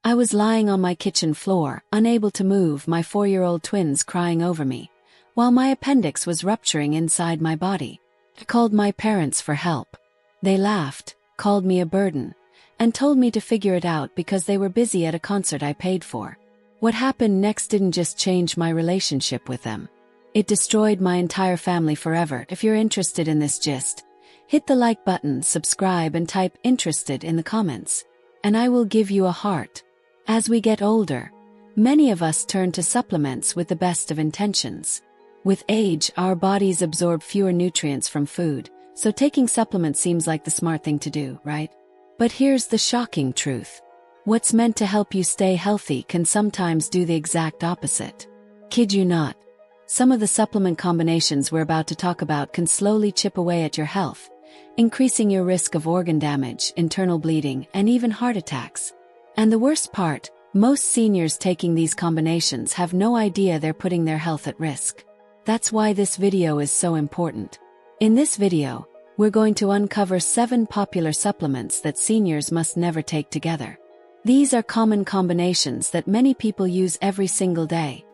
I was lying on my kitchen floor, unable to move, my 4-year-old twins crying over me, while my appendix was rupturing inside my body. I called my parents for help. They laughed, called me a burden, and told me to figure it out because they were busy at a concert I paid for. What happened next didn't just change my relationship with them. It destroyed my entire family forever. If you're interested in this gist, hit the like button, subscribe, and type "interested" in the comments, and I will give you a heart. As we get older, many of us turn to supplements with the best of intentions. With age, our bodies absorb fewer nutrients from food, so taking supplements seems like the smart thing to do, right? But here's the shocking truth. What's meant to help you stay healthy can sometimes do the exact opposite. Kid you not. Some of the supplement combinations we're about to talk about can slowly chip away at your health, increasing your risk of organ damage, internal bleeding, and even heart attacks. And the worst part, most seniors taking these combinations have no idea they're putting their health at risk. That's why this video is so important. In this video, we're going to uncover 7 popular supplements that seniors must never take together. These are common combinations that many people use every single day,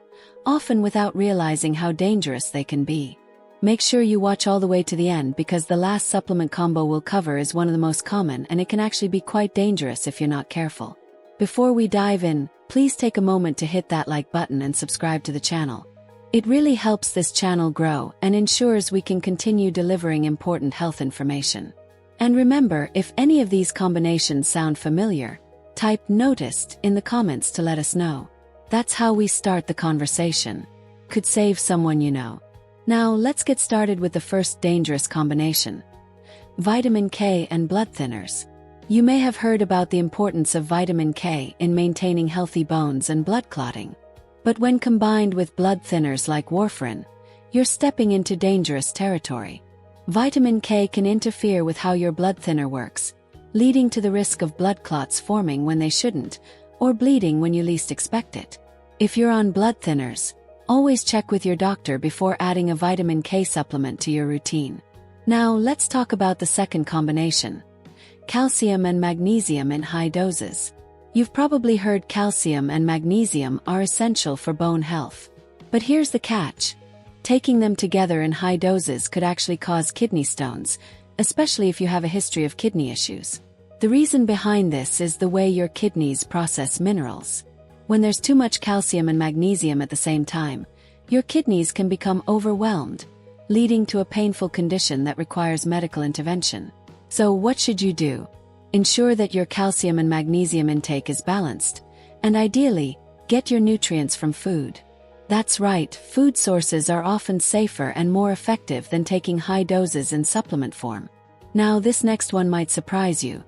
often without realizing how dangerous they can be. Make sure you watch all the way to the end because the last supplement combo we'll cover is one of the most common, and it can actually be quite dangerous if you're not careful. Before we dive in, please take a moment to hit that like button and subscribe to the channel. It really helps this channel grow and ensures we can continue delivering important health information. And remember, if any of these combinations sound familiar, type "noticed" in the comments to let us know. That's how we start the conversation. Could save someone you know. Now let's get started with the first dangerous combination. Vitamin K and blood thinners. You may have heard about the importance of vitamin K in maintaining healthy bones and blood clotting. But when combined with blood thinners like warfarin, you're stepping into dangerous territory. Vitamin K can interfere with how your blood thinner works, leading to the risk of blood clots forming when they shouldn't, or bleeding when you least expect it. If you're on blood thinners, always check with your doctor before adding a vitamin K supplement to your routine. Now let's talk about the second combination. Calcium and magnesium in high doses. You've probably heard calcium and magnesium are essential for bone health. But here's the catch. Taking them together in high doses could actually cause kidney stones, especially if you have a history of kidney issues. The reason behind this is the way your kidneys process minerals. When there's too much calcium and magnesium at the same time, your kidneys can become overwhelmed, leading to a painful condition that requires medical intervention. So what should you do? Ensure that your calcium and magnesium intake is balanced, and ideally, get your nutrients from food. That's right, food sources are often safer and more effective than taking high doses in supplement form. Now this next one might surprise you.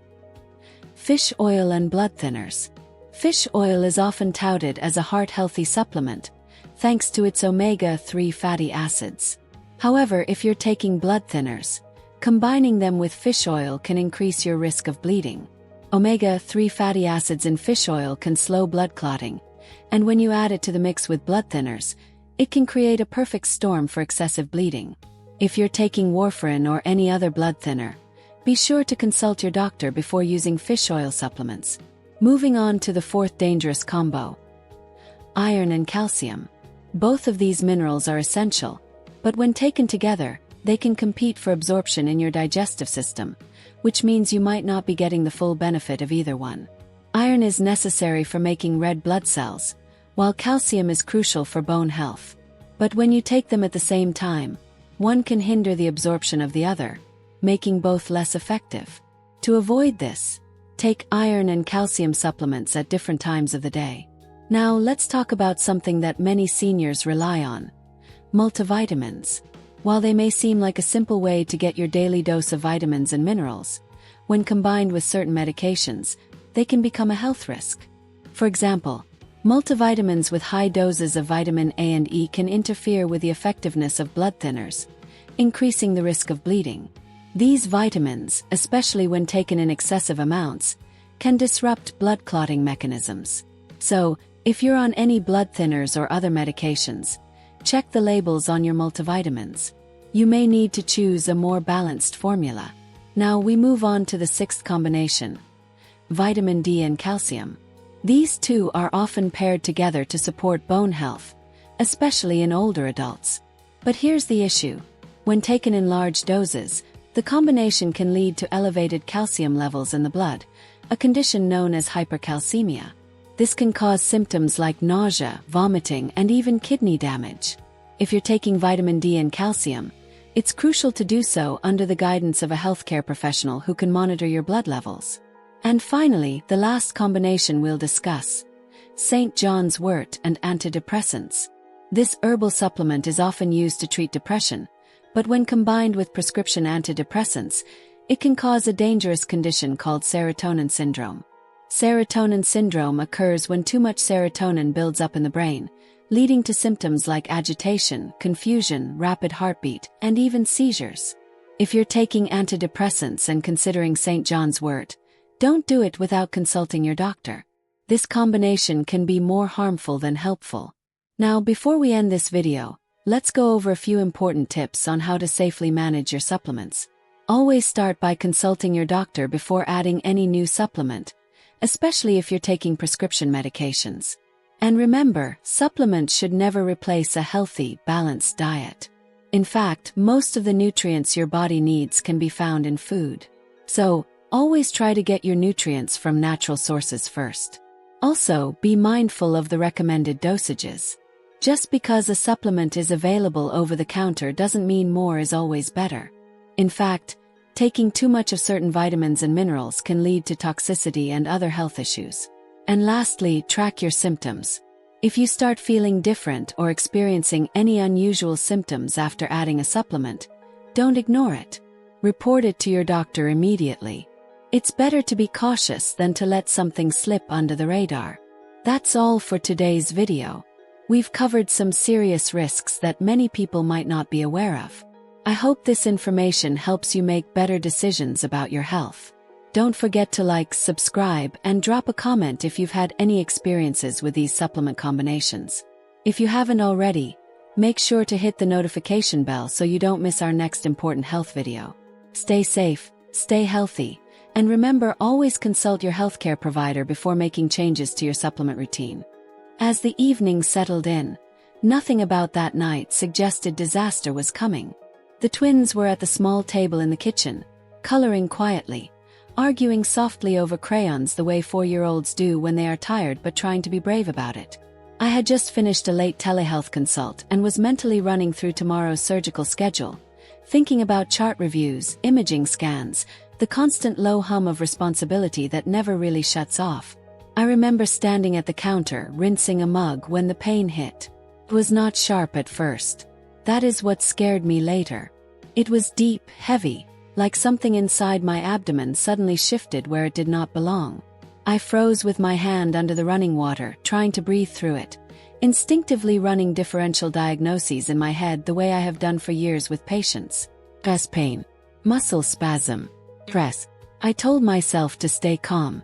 Fish oil and blood thinners. Fish oil is often touted as a heart-healthy supplement, thanks to its omega-3 fatty acids. However, if you're taking blood thinners, combining them with fish oil can increase your risk of bleeding. Omega-3 fatty acids in fish oil can slow blood clotting, and when you add it to the mix with blood thinners, it can create a perfect storm for excessive bleeding. If you're taking warfarin or any other blood thinner, be sure to consult your doctor before using fish oil supplements. Moving on to the fourth dangerous combo. Iron and calcium. Both of these minerals are essential, but when taken together, they can compete for absorption in your digestive system, which means you might not be getting the full benefit of either one. Iron is necessary for making red blood cells, while calcium is crucial for bone health. But when you take them at the same time, one can hinder the absorption of the other, making both less effective. To avoid this, take iron and calcium supplements at different times of the day. Now let's talk about something that many seniors rely on: multivitamins. While they may seem like a simple way to get your daily dose of vitamins and minerals, when combined with certain medications, they can become a health risk. For example, multivitamins with high doses of vitamin A and E can interfere with the effectiveness of blood thinners, increasing the risk of bleeding. These vitamins, especially when taken in excessive amounts, can disrupt blood clotting mechanisms. So, if you're on any blood thinners or other medications, check the labels on your multivitamins. You may need to choose a more balanced formula. Now we move on to the sixth combination: vitamin D and calcium. These two are often paired together to support bone health, especially in older adults. But here's the issue. When taken in large doses, the combination can lead to elevated calcium levels in the blood, a condition known as hypercalcemia. This can cause symptoms like nausea, vomiting, and even kidney damage. If you're taking vitamin D and calcium, it's crucial to do so under the guidance of a healthcare professional who can monitor your blood levels. And finally, the last combination we'll discuss: St. John's wort and antidepressants. This herbal supplement is often used to treat depression, but when combined with prescription antidepressants, it can cause a dangerous condition called serotonin syndrome. Serotonin syndrome occurs when too much serotonin builds up in the brain, leading to symptoms like agitation, confusion, rapid heartbeat, and even seizures. If you're taking antidepressants and considering St. John's wort, don't do it without consulting your doctor. This combination can be more harmful than helpful. Now, before we end this video, let's go over a few important tips on how to safely manage your supplements. Always start by consulting your doctor before adding any new supplement, especially if you're taking prescription medications. And remember, supplements should never replace a healthy, balanced diet. In fact, most of the nutrients your body needs can be found in food. So, always try to get your nutrients from natural sources first. Also, be mindful of the recommended dosages. Just because a supplement is available over the counter doesn't mean more is always better. In fact, taking too much of certain vitamins and minerals can lead to toxicity and other health issues. And lastly, track your symptoms. If you start feeling different or experiencing any unusual symptoms after adding a supplement, don't ignore it. Report it to your doctor immediately. It's better to be cautious than to let something slip under the radar. That's all for today's video. We've covered some serious risks that many people might not be aware of. I hope this information helps you make better decisions about your health. Don't forget to like, subscribe, and drop a comment if you've had any experiences with these supplement combinations. If you haven't already, make sure to hit the notification bell so you don't miss our next important health video. Stay safe, stay healthy, and remember, always consult your healthcare provider before making changes to your supplement routine. As the evening settled in, nothing about that night suggested disaster was coming. The twins were at the small table in the kitchen, coloring quietly, arguing softly over crayons the way 4-year-olds do when they are tired but trying to be brave about it. I had just finished a late telehealth consult and was mentally running through tomorrow's surgical schedule, thinking about chart reviews, imaging scans, the constant low hum of responsibility that never really shuts off. I remember standing at the counter, rinsing a mug when the pain hit. It was not sharp at first. That is what scared me later. It was deep, heavy, like something inside my abdomen suddenly shifted where it did not belong. I froze with my hand under the running water, trying to breathe through it, instinctively running differential diagnoses in my head the way I have done for years with patients. Chest pain, muscle spasm, stress. I told myself to stay calm.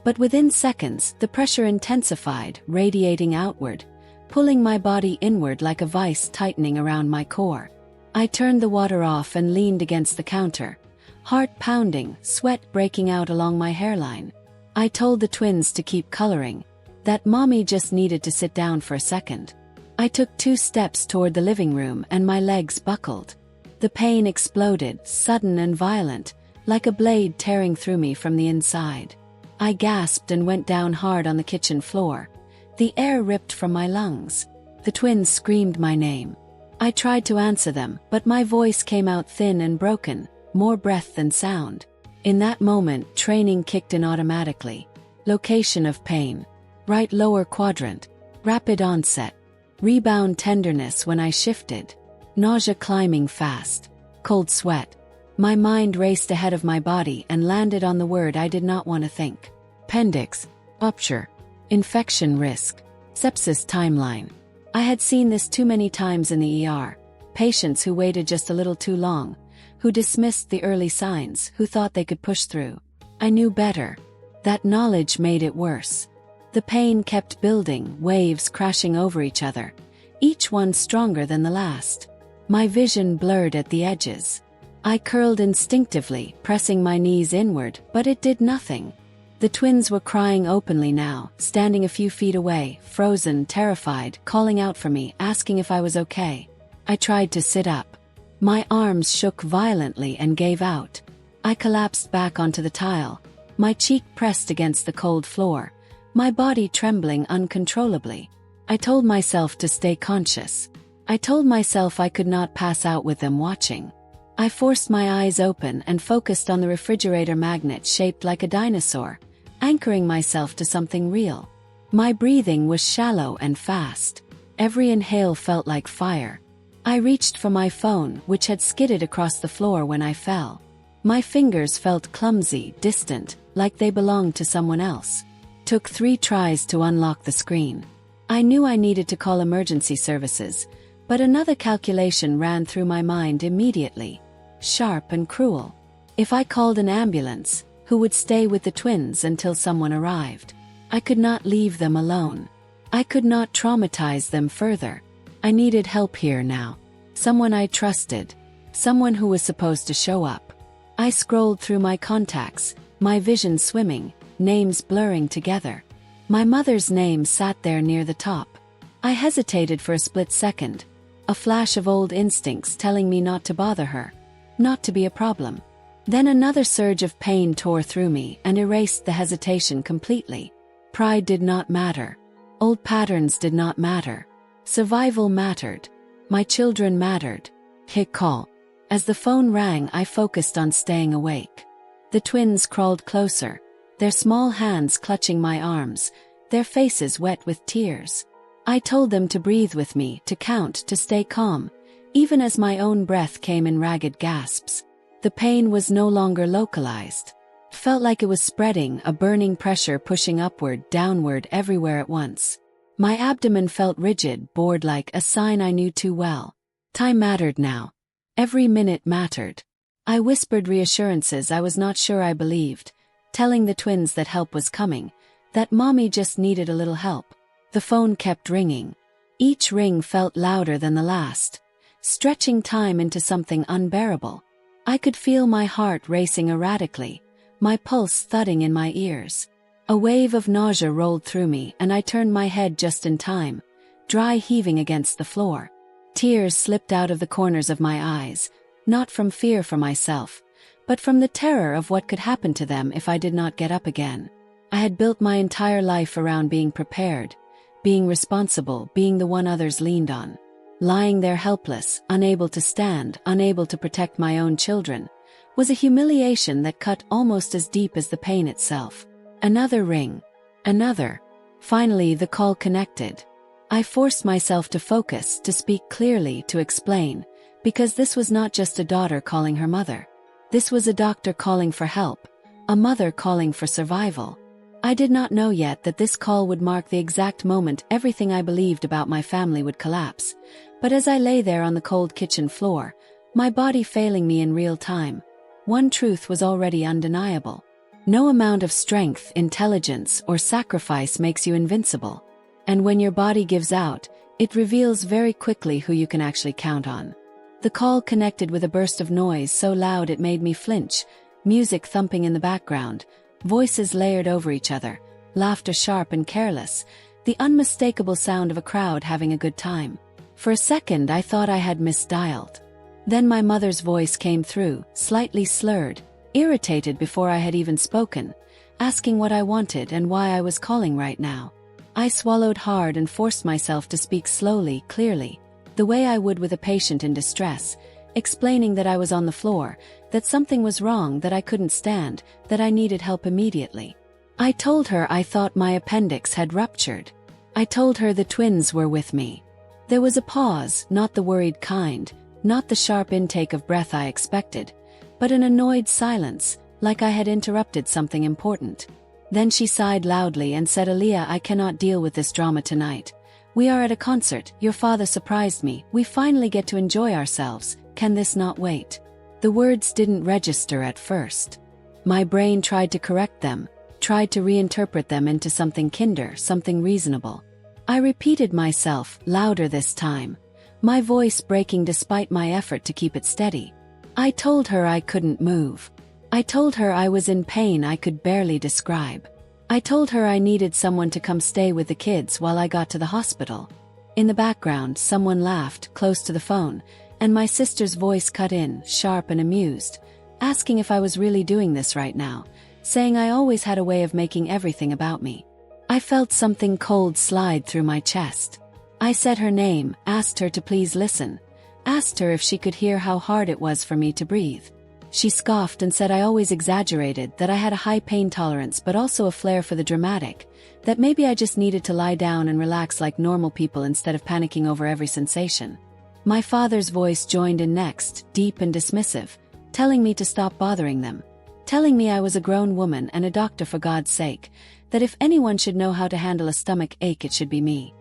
But within seconds, the pressure intensified, radiating outward, pulling my body inward like a vice tightening around my core. I turned the water off and leaned against the counter, heart pounding, sweat breaking out along my hairline. I told the twins to keep coloring, that mommy just needed to sit down for a second. I took 2 steps toward the living room and my legs buckled. The pain exploded, sudden and violent, like a blade tearing through me from the inside. I gasped and went down hard on the kitchen floor. The air ripped from my lungs. The twins screamed my name. I tried to answer them, but my voice came out thin and broken, more breath than sound. In that moment, training kicked in automatically. Location of pain: right lower quadrant. Rapid onset. Rebound tenderness when I shifted. Nausea climbing fast. Cold sweat. My mind raced ahead of my body and landed on the word I did not want to think. Appendix. Rupture. Infection risk. Sepsis timeline. I had seen this too many times in the ER. Patients who waited just a little too long, who dismissed the early signs, who thought they could push through. I knew better. That knowledge made it worse. The pain kept building, waves crashing over each other, each one stronger than the last. My vision blurred at the edges. I curled instinctively, pressing my knees inward, but it did nothing. The twins were crying openly now, standing a few feet away, frozen, terrified, calling out for me, asking if I was okay. I tried to sit up. My arms shook violently and gave out. I collapsed back onto the tile, my cheek pressed against the cold floor, my body trembling uncontrollably. I told myself to stay conscious. I told myself I could not pass out with them watching. I forced my eyes open and focused on the refrigerator magnet shaped like a dinosaur, anchoring myself to something real. My breathing was shallow and fast. Every inhale felt like fire. I reached for my phone, which had skidded across the floor when I fell. My fingers felt clumsy, distant, like they belonged to someone else. Took 3 tries to unlock the screen. I knew I needed to call emergency services, but another calculation ran through my mind immediately. Sharp and cruel. If I called an ambulance, who would stay with the twins until someone arrived? I could not leave them alone. I could not traumatize them further. I needed help here now. Someone I trusted. Someone who was supposed to show up. I scrolled through my contacts, my vision swimming, names blurring together. My mother's name sat there near the top. I hesitated for a split second, a flash of old instincts telling me not to bother her, not to be a problem. Then another surge of pain tore through me and erased the hesitation completely. Pride did not matter. Old patterns did not matter. Survival mattered. My children mattered. Hit call. As the phone rang, I focused on staying awake. The twins crawled closer, their small hands clutching my arms, their faces wet with tears. I told them to breathe with me, to count, to stay calm, even as my own breath came in ragged gasps. The pain was no longer localized. It felt like it was spreading, a burning pressure pushing upward, downward, everywhere at once. My abdomen felt rigid, board-like, a sign I knew too well. Time mattered now. Every minute mattered. I whispered reassurances I was not sure I believed, telling the twins that help was coming, that mommy just needed a little help. The phone kept ringing. Each ring felt louder than the last, stretching time into something unbearable. I could feel my heart racing erratically, my pulse thudding in my ears. A wave of nausea rolled through me and I turned my head just in time, dry heaving against the floor. Tears slipped out of the corners of my eyes, not from fear for myself, but from the terror of what could happen to them if I did not get up again. I had built my entire life around being prepared, being responsible, being the one others leaned on. Lying there helpless, unable to stand, unable to protect my own children, was a humiliation that cut almost as deep as the pain itself. Another ring. Another. Finally, the call connected. I forced myself to focus, to speak clearly, to explain, because this was not just a daughter calling her mother. This was a doctor calling for help, a mother calling for survival. I did not know yet that this call would mark the exact moment everything I believed about my family would collapse, but as I lay there on the cold kitchen floor, my body failing me in real time, one truth was already undeniable. No amount of strength, intelligence, or sacrifice makes you invincible. And when your body gives out, it reveals very quickly who you can actually count on. The call connected with a burst of noise so loud it made me flinch, music thumping in the background, voices layered over each other, laughter sharp and careless, the unmistakable sound of a crowd having a good time. For a second I thought I had misdialed. Then my mother's voice came through, slightly slurred, irritated before I had even spoken, asking what I wanted and why I was calling right now. I swallowed hard and forced myself to speak slowly, clearly, the way I would with a patient in distress, explaining that I was on the floor, that something was wrong, that I couldn't stand, that I needed help immediately. I told her I thought my appendix had ruptured. I told her the twins were with me. There was a pause, not the worried kind, not the sharp intake of breath I expected, but an annoyed silence, like I had interrupted something important. Then she sighed loudly and said, "Aaliyah, I cannot deal with this drama tonight. We are at a concert, your father surprised me, we finally get to enjoy ourselves, can this not wait?" The words didn't register at first. My brain tried to correct them, tried to reinterpret them into something kinder, something reasonable. I repeated myself, louder this time, my voice breaking despite my effort to keep it steady. I told her I couldn't move. I told her I was in pain I could barely describe. I told her I needed someone to come stay with the kids while I got to the hospital. In the background, someone laughed, close to the phone, and my sister's voice cut in, sharp and amused, asking if I was really doing this right now, saying I always had a way of making everything about me. I felt something cold slide through my chest. I said her name, asked her to please listen, asked her if she could hear how hard it was for me to breathe. She scoffed and said I always exaggerated, that I had a high pain tolerance but also a flair for the dramatic, that maybe I just needed to lie down and relax like normal people instead of panicking over every sensation. My father's voice joined in next, deep and dismissive, telling me to stop bothering them, telling me I was a grown woman and a doctor for God's sake, that if anyone should know how to handle a stomach ache it should be me.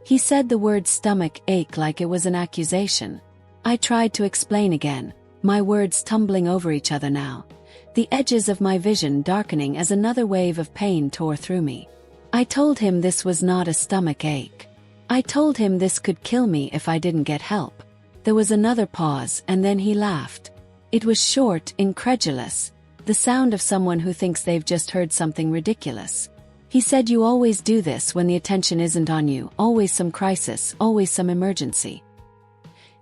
He said the word stomach ache like it was an accusation. I tried to explain again, my words tumbling over each other now, the edges of my vision darkening as another wave of pain tore through me. I told him this was not a stomach ache. I told him this could kill me if I didn't get help. There was another pause and then he laughed. It was short, incredulous, the sound of someone who thinks they've just heard something ridiculous. He said you always do this when the attention isn't on you, always some crisis, always some emergency.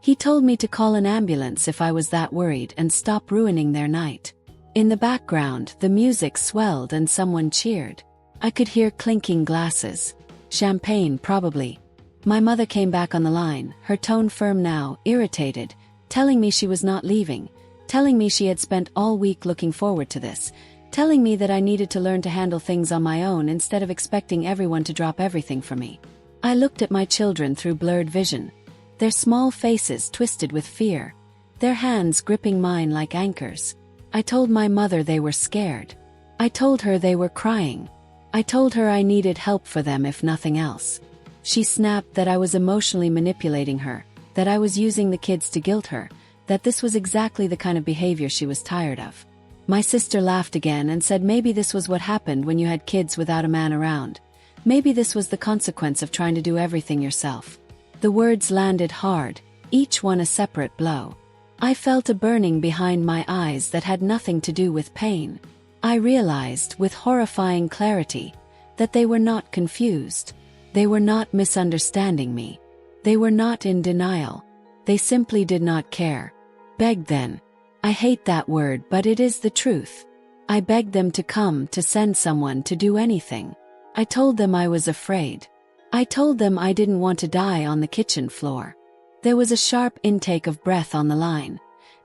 He told me to call an ambulance if I was that worried and stop ruining their night. In the background, the music swelled and someone cheered. I could hear clinking glasses. Champagne, probably. My mother came back on the line, her tone firm now, irritated, telling me she was not leaving, telling me she had spent all week looking forward to this, telling me that I needed to learn to handle things on my own instead of expecting everyone to drop everything for me. I looked at my children through blurred vision. Their small faces twisted with fear, their hands gripping mine like anchors. I told my mother they were scared. I told her they were crying. I told her I needed help for them if nothing else. She snapped that I was emotionally manipulating her, that I was using the kids to guilt her, that this was exactly the kind of behavior she was tired of. My sister laughed again and said maybe this was what happened when you had kids without a man around. Maybe this was the consequence of trying to do everything yourself. The words landed hard, each one a separate blow. I felt a burning behind my eyes that had nothing to do with pain. I realized, with horrifying clarity, that they were not confused. They were not misunderstanding me. They were not in denial. They simply did not care. Begged then. I hate that word, but it is the truth. I begged them to come, to send someone, to do anything. I told them I was afraid. I told them I didn't want to die on the kitchen floor. There was a sharp intake of breath on the line,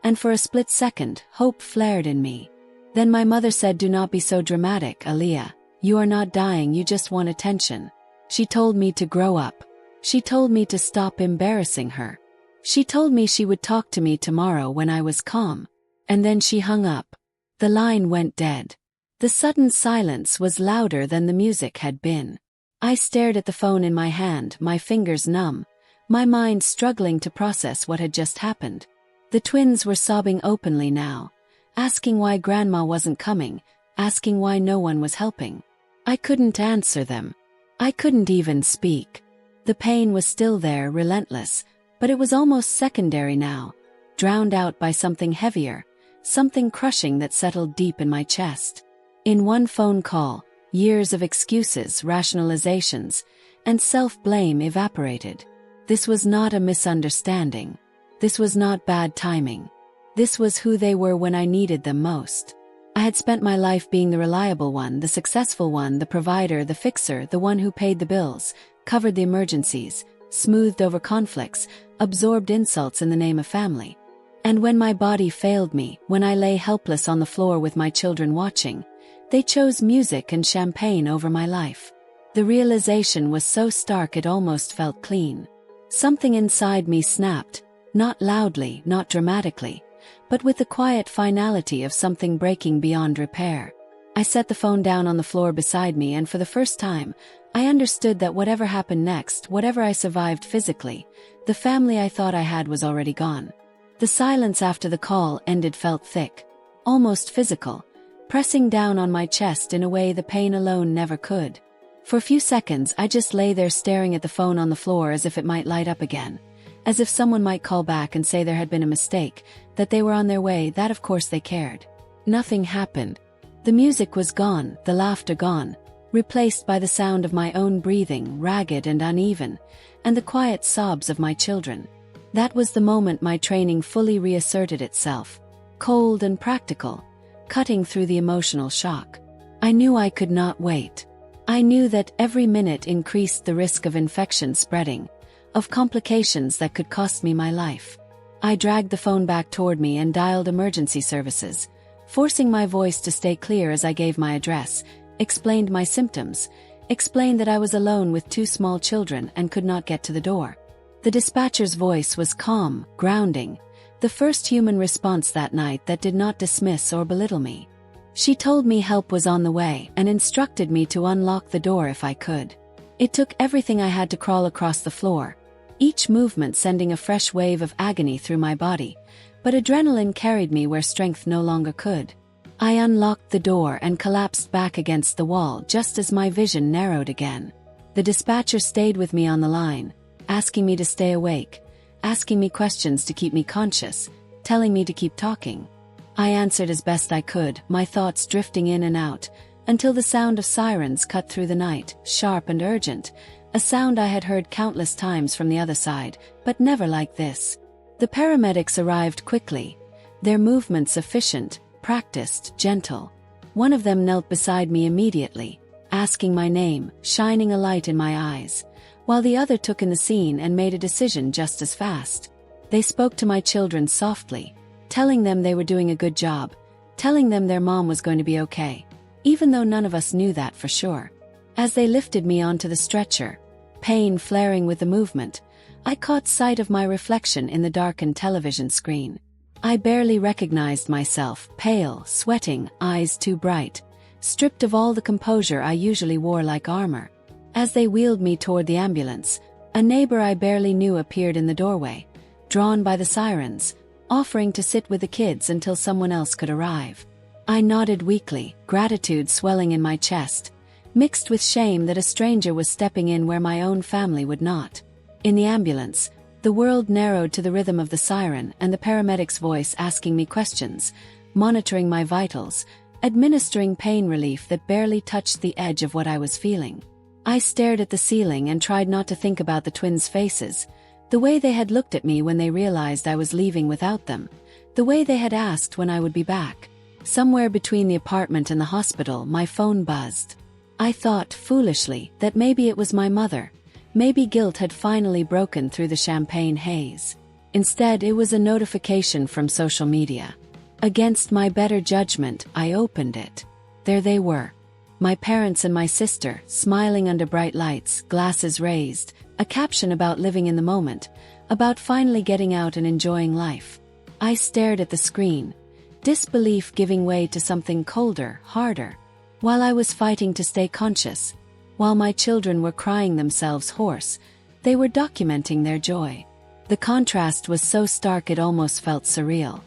and for a split second, hope flared in me. Then my mother said, "Do not be so dramatic, Aaliyah. You are not dying, you just want attention." She told me to grow up. She told me to stop embarrassing her. She told me she would talk to me tomorrow when I was calm. And then she hung up. The line went dead. The sudden silence was louder than the music had been. I stared at the phone in my hand, my fingers numb, my mind struggling to process what had just happened. The twins were sobbing openly now, asking why Grandma wasn't coming, asking why no one was helping. I couldn't answer them. I couldn't even speak. The pain was still there, relentless, but it was almost secondary now, drowned out by something heavier, something crushing that settled deep in my chest. In one phone call, years of excuses, rationalizations, and self-blame evaporated. This was not a misunderstanding. This was not bad timing. This was who they were when I needed them most. I had spent my life being the reliable one, the successful one, the provider, the fixer, the one who paid the bills, covered the emergencies, smoothed over conflicts, absorbed insults in the name of family. And when my body failed me, when I lay helpless on the floor with my children watching, they chose music and champagne over my life. The realization was so stark it almost felt clean. Something inside me snapped, not loudly, not dramatically, but with the quiet finality of something breaking beyond repair. I set the phone down on the floor beside me, and for the first time, I understood that whatever happened next, whatever I survived physically, the family I thought I had was already gone. The silence after the call ended felt thick, almost physical, pressing down on my chest in a way the pain alone never could. For a few seconds I just lay there staring at the phone on the floor as if it might light up again, as if someone might call back and say there had been a mistake, that they were on their way, that of course they cared. Nothing happened. The music was gone, the laughter gone, replaced by the sound of my own breathing, ragged and uneven, and the quiet sobs of my children. That was the moment my training fully reasserted itself, cold and practical, cutting through the emotional shock. I knew I could not wait. I knew that every minute increased the risk of infection spreading, of complications that could cost me my life. I dragged the phone back toward me and dialed emergency services, forcing my voice to stay clear as I gave my address, explained my symptoms, explained that I was alone with 2 small children and could not get to the door. The dispatcher's voice was calm, grounding, the first human response that night that did not dismiss or belittle me. She told me help was on the way and instructed me to unlock the door if I could. It took everything I had to crawl across the floor, each movement sending a fresh wave of agony through my body, but adrenaline carried me where strength no longer could. I unlocked the door and collapsed back against the wall just as my vision narrowed again. The dispatcher stayed with me on the line, asking me to stay awake, asking me questions to keep me conscious, telling me to keep talking. I answered as best I could, my thoughts drifting in and out, until the sound of sirens cut through the night, sharp and urgent, a sound I had heard countless times from the other side, but never like this. The paramedics arrived quickly, their movements efficient, practiced, gentle. One of them knelt beside me immediately, asking my name, shining a light in my eyes, while the other took in the scene and made a decision just as fast. They spoke to my children softly, telling them they were doing a good job, telling them their mom was going to be okay, even though none of us knew that for sure. As they lifted me onto the stretcher, pain flaring with the movement, I caught sight of my reflection in the darkened television screen. I barely recognized myself, pale, sweating, eyes too bright, stripped of all the composure I usually wore like armor. As they wheeled me toward the ambulance, a neighbor I barely knew appeared in the doorway, drawn by the sirens, offering to sit with the kids until someone else could arrive. I nodded weakly, gratitude swelling in my chest, mixed with shame that a stranger was stepping in where my own family would not. In the ambulance, the world narrowed to the rhythm of the siren and the paramedic's voice asking me questions, monitoring my vitals, administering pain relief that barely touched the edge of what I was feeling. I stared at the ceiling and tried not to think about the twins' faces, the way they had looked at me when they realized I was leaving without them, the way they had asked when I would be back. Somewhere between the apartment and the hospital, my phone buzzed. I thought, foolishly, that maybe it was my mother. Maybe guilt had finally broken through the champagne haze. Instead, it was a notification from social media. Against my better judgment, I opened it. There they were. My parents and my sister, smiling under bright lights, glasses raised, a caption about living in the moment, about finally getting out and enjoying life. I stared at the screen, disbelief giving way to something colder, harder. While I was fighting to stay conscious, while my children were crying themselves hoarse, they were documenting their joy. The contrast was so stark it almost felt surreal.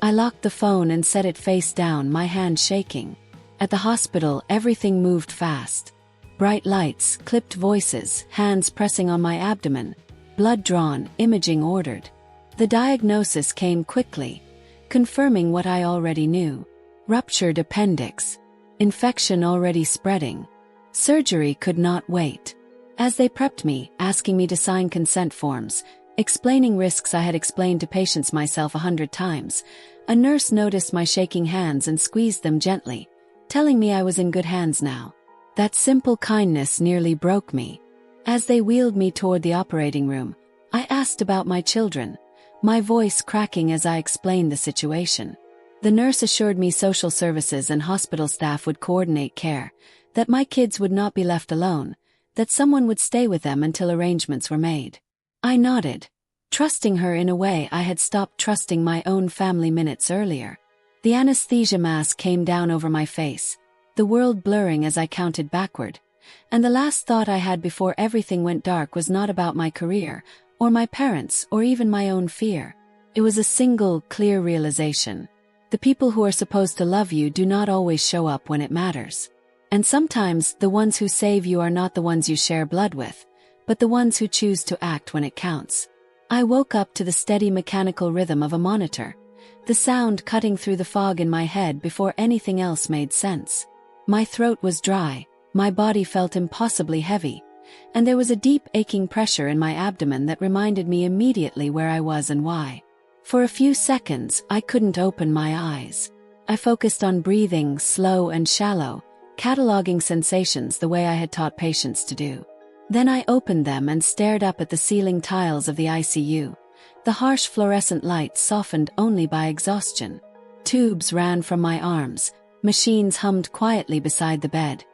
I locked the phone and set it face down, my hand shaking. At the hospital, everything moved fast. Bright lights, clipped voices, hands pressing on my abdomen, blood drawn, imaging ordered. The diagnosis came quickly, confirming what I already knew. Ruptured appendix. Infection already spreading. Surgery could not wait. As they prepped me, asking me to sign consent forms, explaining risks I had explained to patients myself 100 times, a nurse noticed my shaking hands and squeezed them gently, telling me I was in good hands now. That simple kindness nearly broke me. As they wheeled me toward the operating room, I asked about my children, my voice cracking as I explained the situation. The nurse assured me social services and hospital staff would coordinate care, that my kids would not be left alone, that someone would stay with them until arrangements were made. I nodded, trusting her in a way I had stopped trusting my own family minutes earlier. The anesthesia mask came down over my face, the world blurring as I counted backward, and the last thought I had before everything went dark was not about my career, or my parents, or even my own fear. It was a single, clear realization. The people who are supposed to love you do not always show up when it matters. And sometimes, the ones who save you are not the ones you share blood with, but the ones who choose to act when it counts. I woke up to the steady mechanical rhythm of a monitor, the sound cutting through the fog in my head before anything else made sense. My throat was dry, my body felt impossibly heavy, and there was a deep aching pressure in my abdomen that reminded me immediately where I was and why. For a few seconds, I couldn't open my eyes. I focused on breathing, slow and shallow, cataloging sensations the way I had taught patients to do. Then I opened them and stared up at the ceiling tiles of the ICU, the harsh fluorescent light softened only by exhaustion. Tubes ran from my arms, machines hummed quietly beside the bed,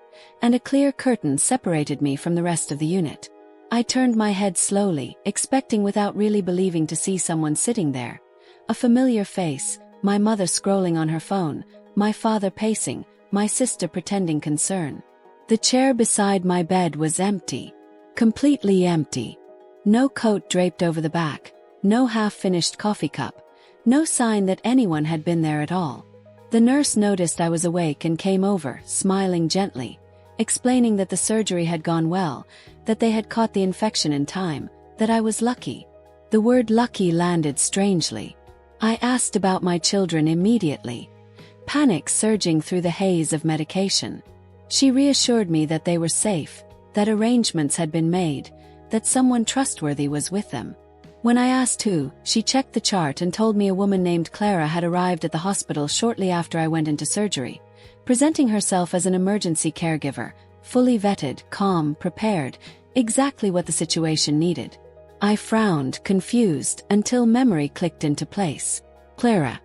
and a clear curtain separated me from the rest of the unit. I turned my head slowly, expecting without really believing to see someone sitting there. A familiar face, my mother scrolling on her phone, my father pacing, my sister pretending concern. The chair beside my bed was empty. Completely empty. No coat draped over the back, no half-finished coffee cup, no sign that anyone had been there at all. The nurse noticed I was awake and came over, smiling gently, explaining that the surgery had gone well, that they had caught the infection in time, that I was lucky. The word lucky landed strangely. I asked about my children immediately, panic surging through the haze of medication. She reassured me that they were safe, that arrangements had been made, that someone trustworthy was with them. When I asked who, she checked the chart and told me a woman named Clara had arrived at the hospital shortly after I went into surgery, presenting herself as an emergency caregiver, fully vetted, calm, prepared, exactly what the situation needed. I frowned, confused, until memory clicked into place. Clara.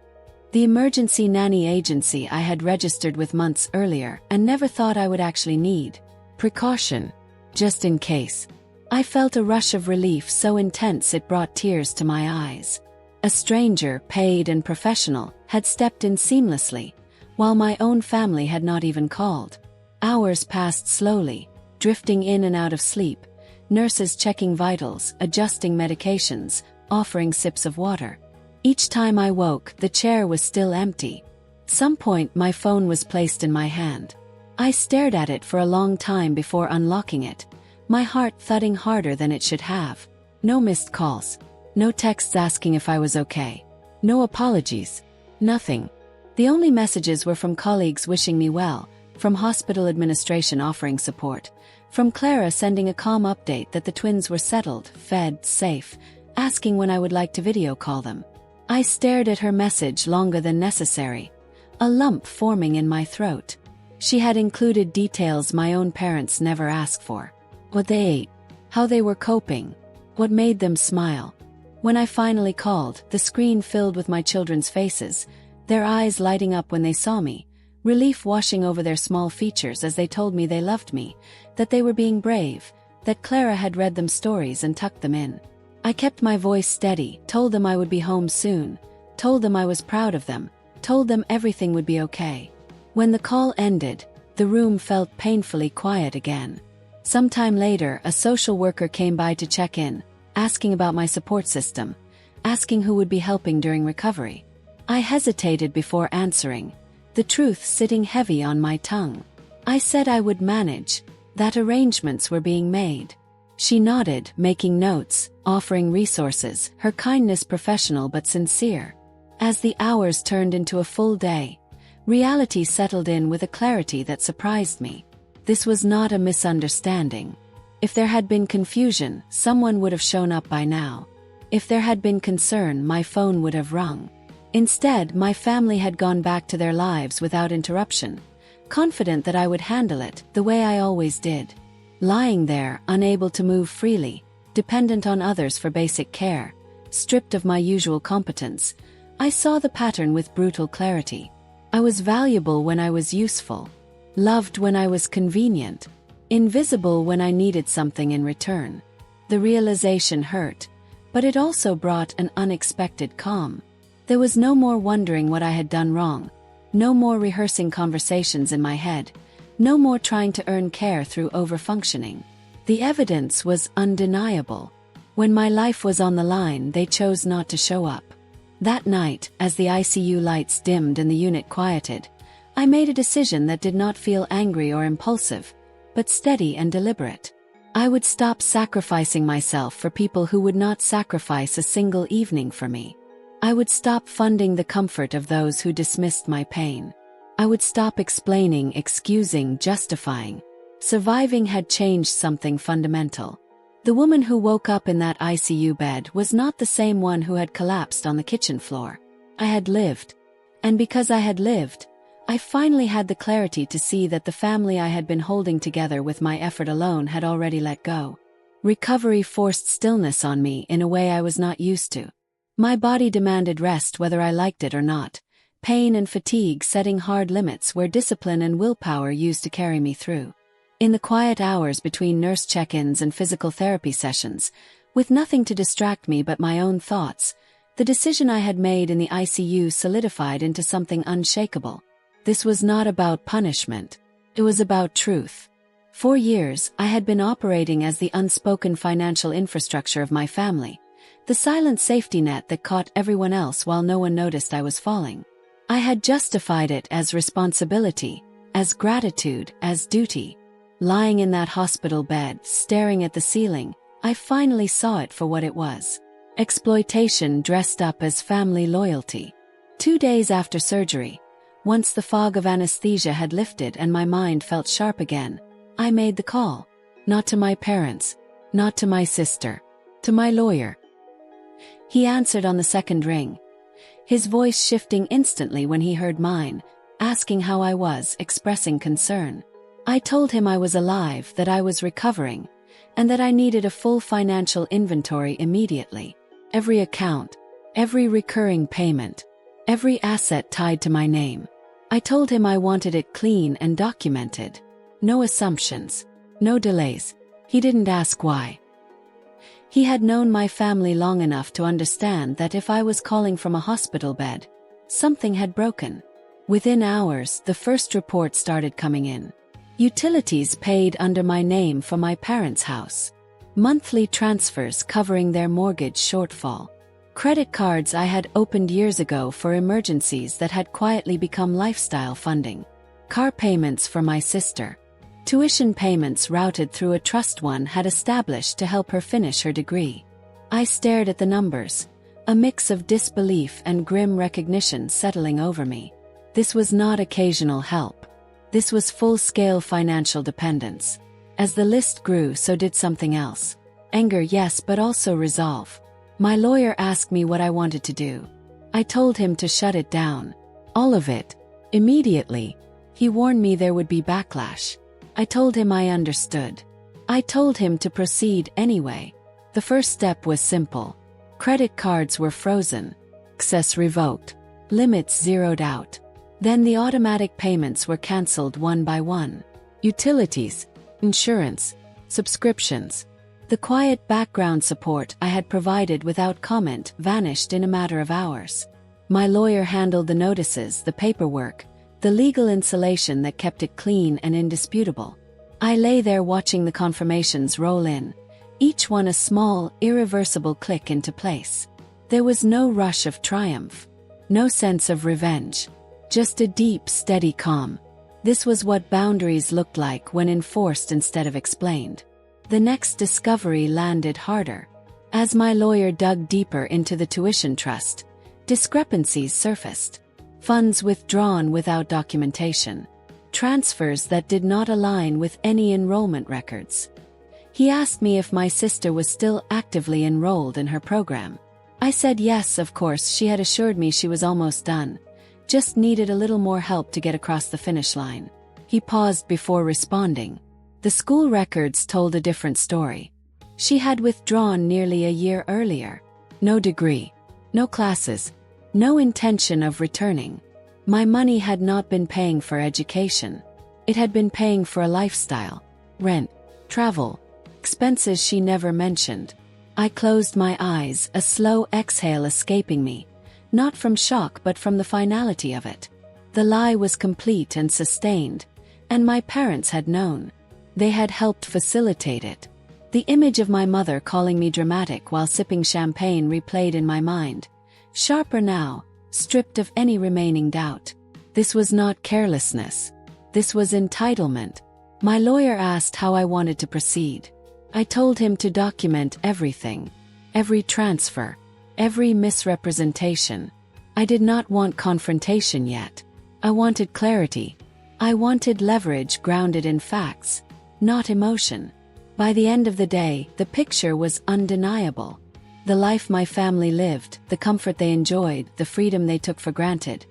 The emergency nanny agency I had registered with months earlier and never thought I would actually need. Precaution. Just in case. I felt a rush of relief so intense it brought tears to my eyes. A stranger, paid and professional, had stepped in seamlessly, while my own family had not even called. Hours passed slowly, drifting in and out of sleep, nurses checking vitals, adjusting medications, offering sips of water. Each time I woke, the chair was still empty. Some point my phone was placed in my hand. I stared at it for a long time before unlocking it, my heart thudding harder than it should have. No missed calls. No texts asking if I was okay. No apologies. Nothing. The only messages were from colleagues wishing me well, from hospital administration offering support, from Clara sending a calm update that the twins were settled, fed, safe, asking when I would like to video call them. I stared at her message longer than necessary, a lump forming in my throat. She had included details my own parents never asked for. What they ate, how they were coping, what made them smile. When I finally called, the screen filled with my children's faces, their eyes lighting up when they saw me, relief washing over their small features as they told me they loved me, that they were being brave, that Clara had read them stories and tucked them in. I kept my voice steady, told them I would be home soon, told them I was proud of them, told them everything would be okay. When the call ended, the room felt painfully quiet again. Sometime later, a social worker came by to check in, asking about my support system, asking who would be helping during recovery. I hesitated before answering, the truth sitting heavy on my tongue. I said I would manage, that arrangements were being made. She nodded, making notes, offering resources, her kindness professional but sincere. As the hours turned into a full day, reality settled in with a clarity that surprised me. This was not a misunderstanding. If there had been confusion, someone would have shown up by now. If there had been concern, my phone would have rung. Instead, my family had gone back to their lives without interruption, confident that I would handle it the way I always did. Lying there, unable to move freely, dependent on others for basic care, stripped of my usual competence, I saw the pattern with brutal clarity. I was valuable when I was useful, loved when I was convenient, invisible when I needed something in return. The realization hurt, but it also brought an unexpected calm. There was no more wondering what I had done wrong, no more rehearsing conversations in my head, no more trying to earn care through overfunctioning. The evidence was undeniable. When my life was on the line, they chose not to show up. That night, as the ICU lights dimmed and the unit quieted, I made a decision that did not feel angry or impulsive, but steady and deliberate. I would stop sacrificing myself for people who would not sacrifice a single evening for me. I would stop funding the comfort of those who dismissed my pain. I would stop explaining, excusing, justifying. Surviving had changed something fundamental. The woman who woke up in that ICU bed was not the same one who had collapsed on the kitchen floor. I had lived. And because I had lived, I finally had the clarity to see that the family I had been holding together with my effort alone had already let go. Recovery forced stillness on me in a way I was not used to. My body demanded rest whether I liked it or not, pain and fatigue setting hard limits where discipline and willpower used to carry me through. In the quiet hours between nurse check-ins and physical therapy sessions, with nothing to distract me but my own thoughts, the decision I had made in the ICU solidified into something unshakable. This was not about punishment. It was about truth. For years, I had been operating as the unspoken financial infrastructure of my family, the silent safety net that caught everyone else while no one noticed I was falling. I had justified it as responsibility, as gratitude, as duty. Lying in that hospital bed, staring at the ceiling, I finally saw it for what it was. Exploitation dressed up as family loyalty. 2 days after surgery, once the fog of anesthesia had lifted and my mind felt sharp again, I made the call. Not to my parents, not to my sister, to my lawyer. He answered on the second ring, his voice shifting instantly when he heard mine, asking how I was, expressing concern. I told him I was alive, that I was recovering, and that I needed a full financial inventory immediately. Every account, every recurring payment, every asset tied to my name. I told him I wanted it clean and documented. No assumptions, no delays. He didn't ask why. He had known my family long enough to understand that if I was calling from a hospital bed, something had broken. Within hours, the first report started coming in. Utilities paid under my name for my parents' house. Monthly transfers covering their mortgage shortfall. Credit cards I had opened years ago for emergencies that had quietly become lifestyle funding. Car payments for my sister. Tuition payments routed through a trust one had established to help her finish her degree. I stared at the numbers, a mix of disbelief and grim recognition settling over me. This was not occasional help. This was full-scale financial dependence. As the list grew, so did something else. Anger, yes, but also resolve. My lawyer asked me what I wanted to do. I told him to shut it down. All of it. Immediately. He warned me there would be backlash. I told him I understood. I told him to proceed anyway. The first step was simple. Credit cards were frozen. Access revoked. Limits zeroed out. Then the automatic payments were cancelled one by one. Utilities, insurance, subscriptions. The quiet background support I had provided without comment vanished in a matter of hours. My lawyer handled the notices, the paperwork, the legal insulation that kept it clean and indisputable. I lay there watching the confirmations roll in, each one a small, irreversible click into place. There was no rush of triumph, no sense of revenge, just a deep, steady calm. This was what boundaries looked like when enforced instead of explained. The next discovery landed harder. As my lawyer dug deeper into the tuition trust, discrepancies surfaced. Funds withdrawn without documentation. Transfers that did not align with any enrollment records. He asked me if my sister was still actively enrolled in her program. I said yes, of course. She had assured me she was almost done. Just needed a little more help to get across the finish line. He paused before responding. The school records told a different story. She had withdrawn nearly a year earlier. No degree, no classes, no intention of returning. My money had not been paying for education. It had been paying for a lifestyle, rent, travel, expenses she never mentioned. I closed my eyes, a slow exhale escaping me, not from shock but from the finality of it. The lie was complete and sustained, and my parents had known. They had helped facilitate it. The image of my mother calling me dramatic while sipping champagne replayed in my mind, sharper now, stripped of any remaining doubt. This was not carelessness. This was entitlement. My lawyer asked how I wanted to proceed. I told him to document everything. Every transfer, every misrepresentation. I did not want confrontation yet. I wanted clarity. I wanted leverage grounded in facts, not emotion. By the end of the day, the picture was undeniable. The life my family lived, the comfort they enjoyed, the freedom they took for granted,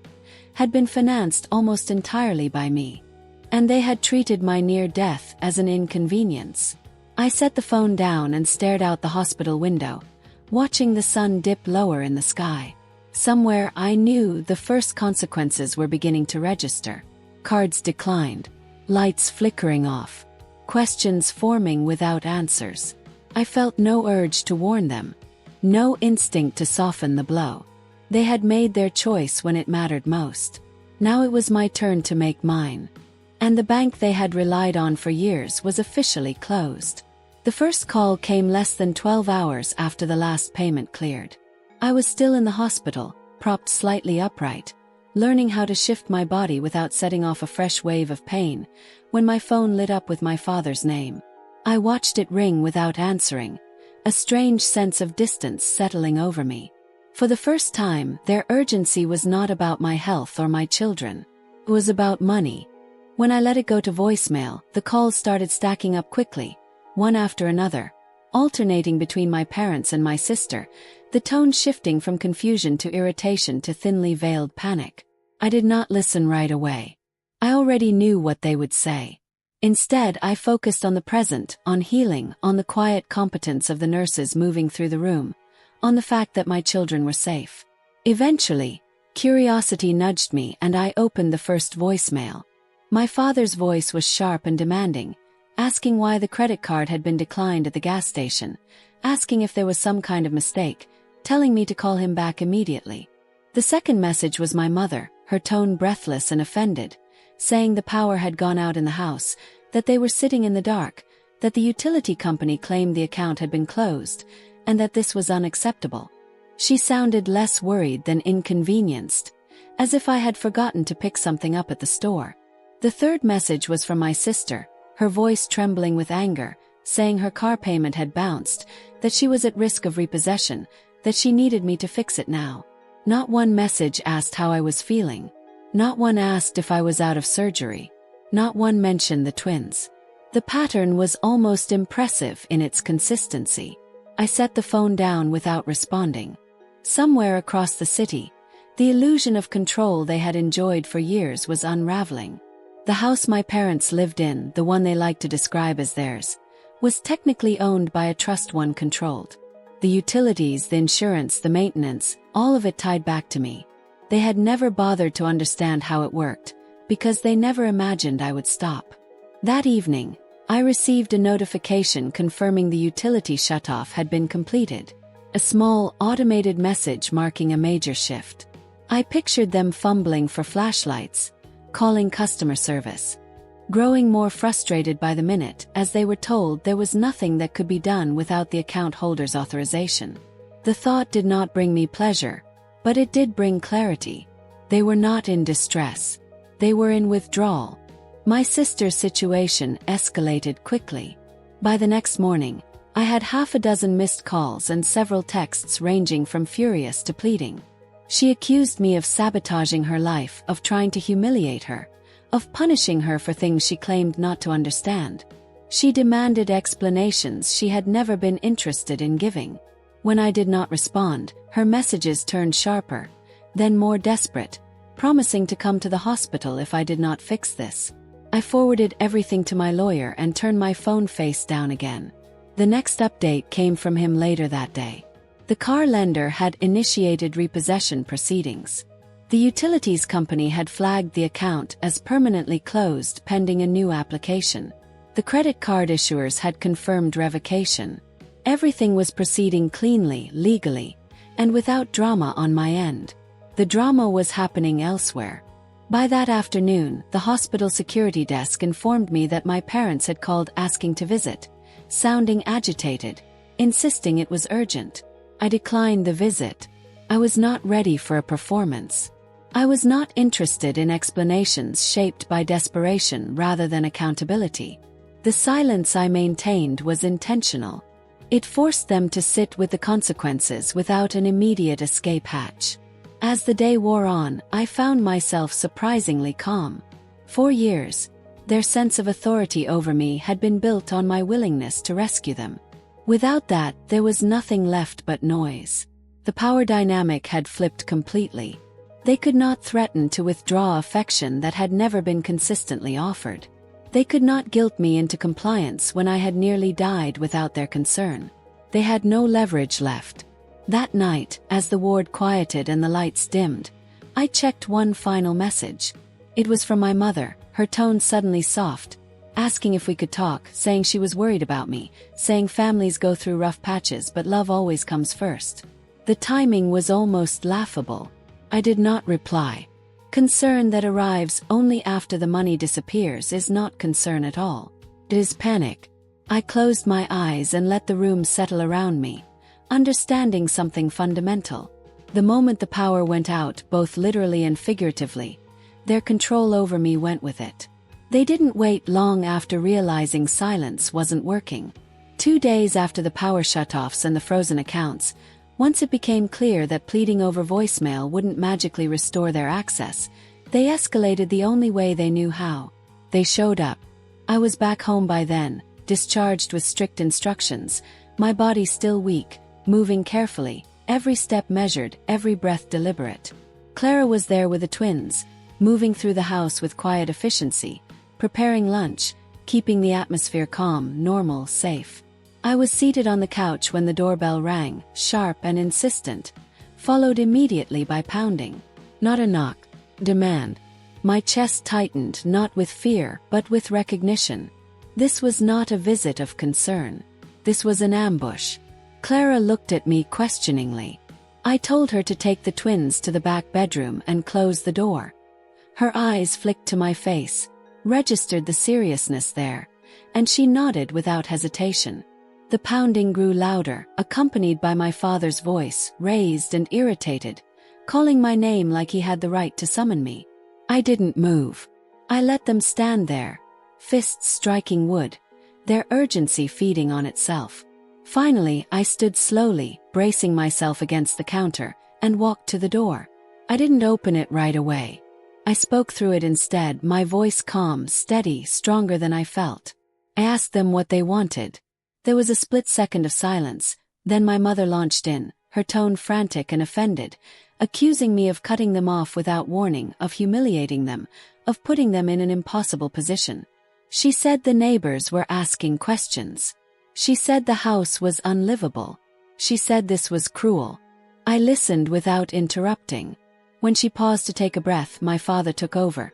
had been financed almost entirely by me. And they had treated my near death as an inconvenience. I set the phone down and stared out the hospital window, watching the sun dip lower in the sky. Somewhere I knew the first consequences were beginning to register. Cards declined, lights flickering off, questions forming without answers. I felt no urge to warn them, no instinct to soften the blow. They had made their choice when it mattered most. Now it was my turn to make mine. And the bank they had relied on for years was officially closed. The first call came less than 12 hours after the last payment cleared. I was still in the hospital, propped slightly upright, learning how to shift my body without setting off a fresh wave of pain, when my phone lit up with my father's name. I watched it ring without answering, a strange sense of distance settling over me. For the first time, their urgency was not about my health or my children. It was about money. When I let it go to voicemail, the calls started stacking up quickly, one after another, alternating between my parents and my sister, the tone shifting from confusion to irritation to thinly veiled panic. I did not listen right away. I already knew what they would say. Instead, I focused on the present, on healing, on the quiet competence of the nurses moving through the room, on the fact that my children were safe. Eventually, curiosity nudged me and I opened the first voicemail. My father's voice was sharp and demanding, asking why the credit card had been declined at the gas station, asking if there was some kind of mistake, telling me to call him back immediately. The second message was my mother, her tone breathless and offended, saying the power had gone out in the house, that they were sitting in the dark, that the utility company claimed the account had been closed, and that this was unacceptable. She sounded less worried than inconvenienced, as if I had forgotten to pick something up at the store. The third message was from my sister, her voice trembling with anger, saying her car payment had bounced, that she was at risk of repossession, that she needed me to fix it now. Not one message asked how I was feeling. Not one asked if I was out of surgery. Not one mentioned the twins. The pattern was almost impressive in its consistency. I set the phone down without responding. Somewhere across the city, the illusion of control they had enjoyed for years was unraveling. The house my parents lived in, the one they liked to describe as theirs, was technically owned by a trust one controlled. The utilities, the insurance, the maintenance, all of it tied back to me. They had never bothered to understand how it worked, because they never imagined I would stop. That evening, I received a notification confirming the utility shutoff had been completed, a small, automated message marking a major shift. I pictured them fumbling for flashlights, calling customer service, growing more frustrated by the minute as they were told there was nothing that could be done without the account holder's authorization. The thought did not bring me pleasure, but it did bring clarity. They were not in distress. They were in withdrawal. My sister's situation escalated quickly. By the next morning, I had half a dozen missed calls and several texts ranging from furious to pleading. She accused me of sabotaging her life, of trying to humiliate her, of punishing her for things she claimed not to understand. She demanded explanations she had never been interested in giving. When I did not respond, her messages turned sharper, then more desperate, promising to come to the hospital if I did not fix this. I forwarded everything to my lawyer and turned my phone face down again. The next update came from him later that day. The car lender had initiated repossession proceedings. The utilities company had flagged the account as permanently closed pending a new application. The credit card issuers had confirmed revocation. Everything was proceeding cleanly, legally, and without drama on my end. The drama was happening elsewhere. By that afternoon, the hospital security desk informed me that my parents had called asking to visit, sounding agitated, insisting it was urgent. I declined the visit. I was not ready for a performance. I was not interested in explanations shaped by desperation rather than accountability. The silence I maintained was intentional. It forced them to sit with the consequences without an immediate escape hatch. As the day wore on, I found myself surprisingly calm. For years, their sense of authority over me had been built on my willingness to rescue them. Without that, there was nothing left but noise. The power dynamic had flipped completely. They could not threaten to withdraw affection that had never been consistently offered. They could not guilt me into compliance when I had nearly died without their concern. They had no leverage left. That night, as the ward quieted and the lights dimmed, I checked one final message. It was from my mother, her tone suddenly soft, asking if we could talk, saying she was worried about me, saying families go through rough patches but love always comes first. The timing was almost laughable. I did not reply. Concern that arrives only after the money disappears is not concern at all. It is panic. I closed my eyes and let the room settle around me, understanding something fundamental. The moment the power went out, both literally and figuratively, their control over me went with it. They didn't wait long after realizing silence wasn't working. 2 days after the power shutoffs and the frozen accounts, once it became clear that pleading over voicemail wouldn't magically restore their access, they escalated the only way they knew how. They showed up. I was back home by then, discharged with strict instructions, my body still weak, moving carefully, every step measured, every breath deliberate. Clara was there with the twins, moving through the house with quiet efficiency, preparing lunch, keeping the atmosphere calm, normal, safe. I was seated on the couch when the doorbell rang, sharp and insistent, followed immediately by pounding. Not a knock. Demand. My chest tightened, not with fear, but with recognition. This was not a visit of concern. This was an ambush. Clara looked at me questioningly. I told her to take the twins to the back bedroom and close the door. Her eyes flicked to my face, registered the seriousness there, and she nodded without hesitation. The pounding grew louder, accompanied by my father's voice, raised and irritated, calling my name like he had the right to summon me. I didn't move. I let them stand there, fists striking wood, their urgency feeding on itself. Finally, I stood slowly, bracing myself against the counter, and walked to the door. I didn't open it right away. I spoke through it instead, my voice calm, steady, stronger than I felt. I asked them what they wanted. There was a split second of silence, then my mother launched in, her tone frantic and offended, accusing me of cutting them off without warning, of humiliating them, of putting them in an impossible position. She said the neighbors were asking questions. She said the house was unlivable. She said this was cruel. I listened without interrupting. When she paused to take a breath, my father took over,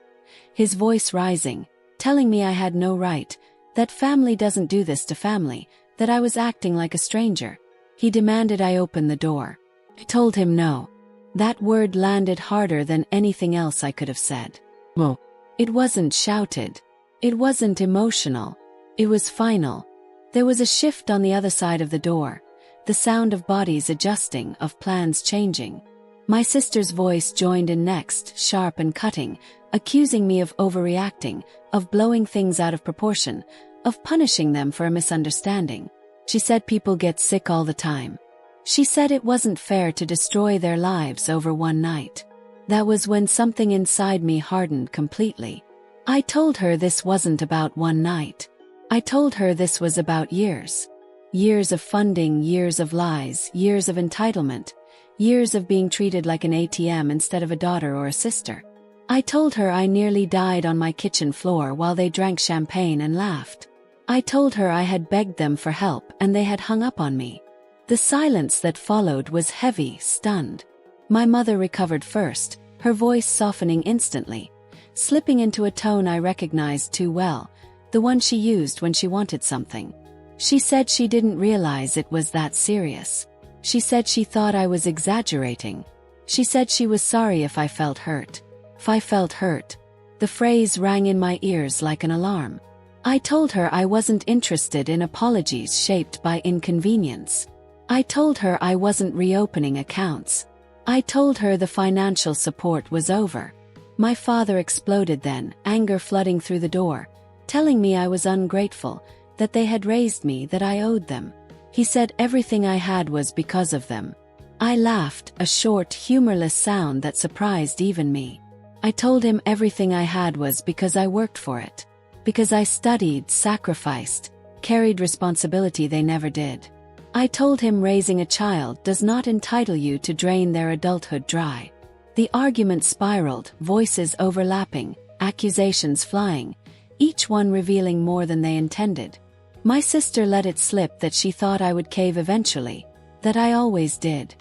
his voice rising, telling me I had no right, that family doesn't do this to family, that I was acting like a stranger. He demanded I open the door. I told him no. That word landed harder than anything else I could have said. No. It wasn't shouted. It wasn't emotional. It was final. There was a shift on the other side of the door, the sound of bodies adjusting, of plans changing. My sister's voice joined in next, sharp and cutting, accusing me of overreacting, of blowing things out of proportion, of punishing them for a misunderstanding. She said people get sick all the time. She said it wasn't fair to destroy their lives over one night. That was when something inside me hardened completely. I told her this wasn't about one night. I told her this was about years. Years of funding, years of lies, years of entitlement, years of being treated like an ATM instead of a daughter or a sister. I told her I nearly died on my kitchen floor while they drank champagne and laughed. I told her I had begged them for help and they had hung up on me. The silence that followed was heavy, stunned. My mother recovered first, her voice softening instantly, slipping into a tone I recognized too well, the one she used when she wanted something. She said she didn't realize it was that serious. She said she thought I was exaggerating. She said she was sorry if I felt hurt. If I felt hurt. The phrase rang in my ears like an alarm. I told her I wasn't interested in apologies shaped by inconvenience. I told her I wasn't reopening accounts. I told her the financial support was over. My father exploded then, anger flooding through the door, telling me I was ungrateful, that they had raised me, that I owed them. He said everything I had was because of them. I laughed, a short, humorless sound that surprised even me. I told him everything I had was because I worked for it. Because I studied, sacrificed, carried responsibility they never did. I told him raising a child does not entitle you to drain their adulthood dry. The argument spiraled, voices overlapping, accusations flying, each one revealing more than they intended. My sister let it slip that she thought I would cave eventually, that I always did.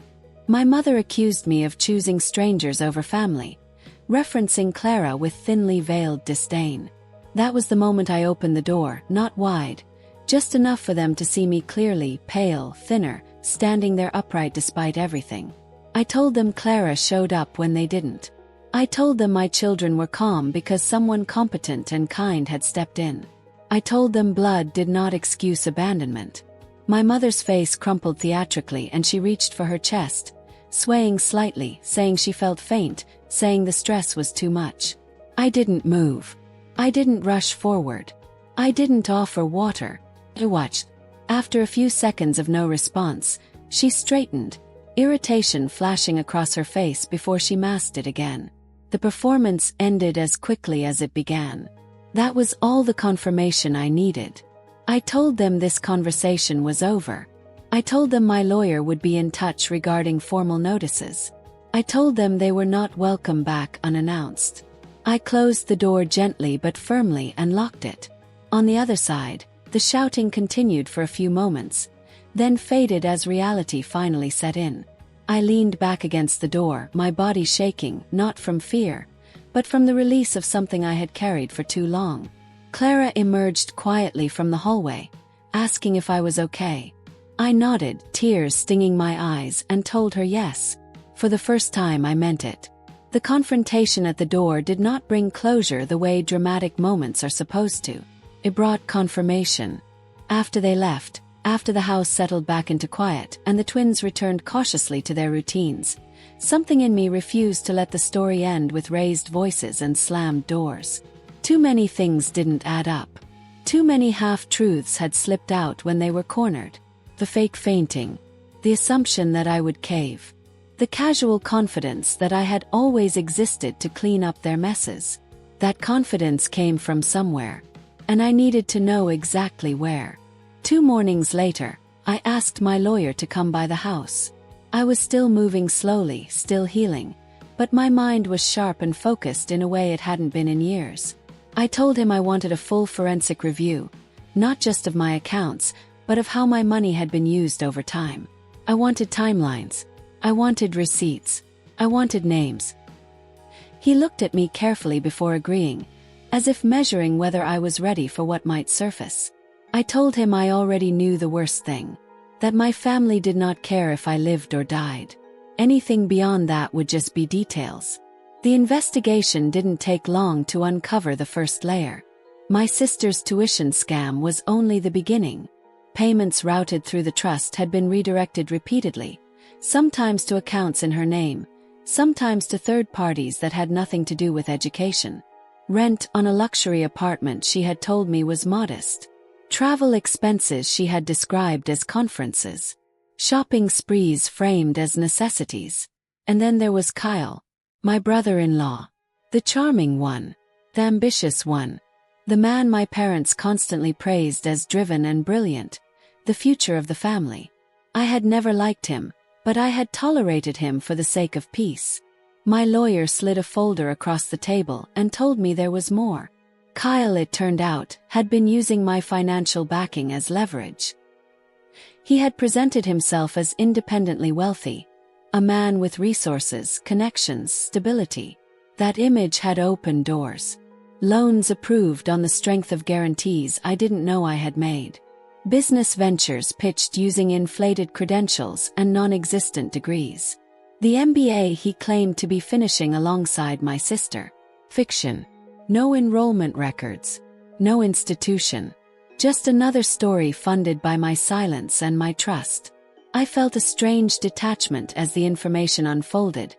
My mother accused me of choosing strangers over family, referencing Clara with thinly veiled disdain. That was the moment I opened the door, not wide, just enough for them to see me clearly, pale, thinner, standing there upright despite everything. I told them Clara showed up when they didn't. I told them my children were calm because someone competent and kind had stepped in. I told them blood did not excuse abandonment. My mother's face crumpled theatrically and she reached for her chest, swaying slightly, saying she felt faint, saying the stress was too much. I didn't move. I didn't rush forward. I didn't offer water. I watched. After a few seconds of no response, she straightened, irritation flashing across her face before she masked it again. The performance ended as quickly as it began. That was all the confirmation I needed. I told them this conversation was over. I told them my lawyer would be in touch regarding formal notices. I told them they were not welcome back unannounced. I closed the door gently but firmly and locked it. On the other side, the shouting continued for a few moments, then faded as reality finally set in. I leaned back against the door, my body shaking, not from fear, but from the release of something I had carried for too long. Clara emerged quietly from the hallway, asking if I was okay. I nodded, tears stinging my eyes, and told her yes. For the first time I meant it. The confrontation at the door did not bring closure the way dramatic moments are supposed to. It brought confirmation. After they left, after the house settled back into quiet and the twins returned cautiously to their routines, something in me refused to let the story end with raised voices and slammed doors. Too many things didn't add up. Too many half-truths had slipped out when they were cornered. The fake fainting. The assumption that I would cave. The casual confidence that I had always existed to clean up their messes. That confidence came from somewhere, and I needed to know exactly where. 2 mornings later, I asked my lawyer to come by the house. I was still moving slowly, still healing, but my mind was sharp and focused in a way it hadn't been in years. I told him I wanted a full forensic review, not just of my accounts, but of how my money had been used over time. I wanted timelines. I wanted receipts. I wanted names. He looked at me carefully before agreeing, as if measuring whether I was ready for what might surface. I told him I already knew the worst thing, that my family did not care if I lived or died. Anything beyond that would just be details. The investigation didn't take long to uncover the first layer. My sister's tuition scam was only the beginning. Payments routed through the trust had been redirected repeatedly, sometimes to accounts in her name, sometimes to third parties that had nothing to do with education. Rent on a luxury apartment she had told me was modest. Travel expenses she had described as conferences. Shopping sprees framed as necessities. And then there was Kyle, my brother-in-law. The charming one. The ambitious one. The man my parents constantly praised as driven and brilliant. The future of the family. I had never liked him, but I had tolerated him for the sake of peace. My lawyer slid a folder across the table and told me there was more. Kyle, it turned out, had been using my financial backing as leverage. He had presented himself as independently wealthy, a man with resources, connections, stability. That image had opened doors. Loans approved on the strength of guarantees I didn't know I had made. Business ventures pitched using inflated credentials and non-existent degrees. The MBA he claimed to be finishing alongside my sister. Fiction. No enrollment records. No institution. Just another story funded by my silence and my trust. I felt a strange detachment as the information unfolded,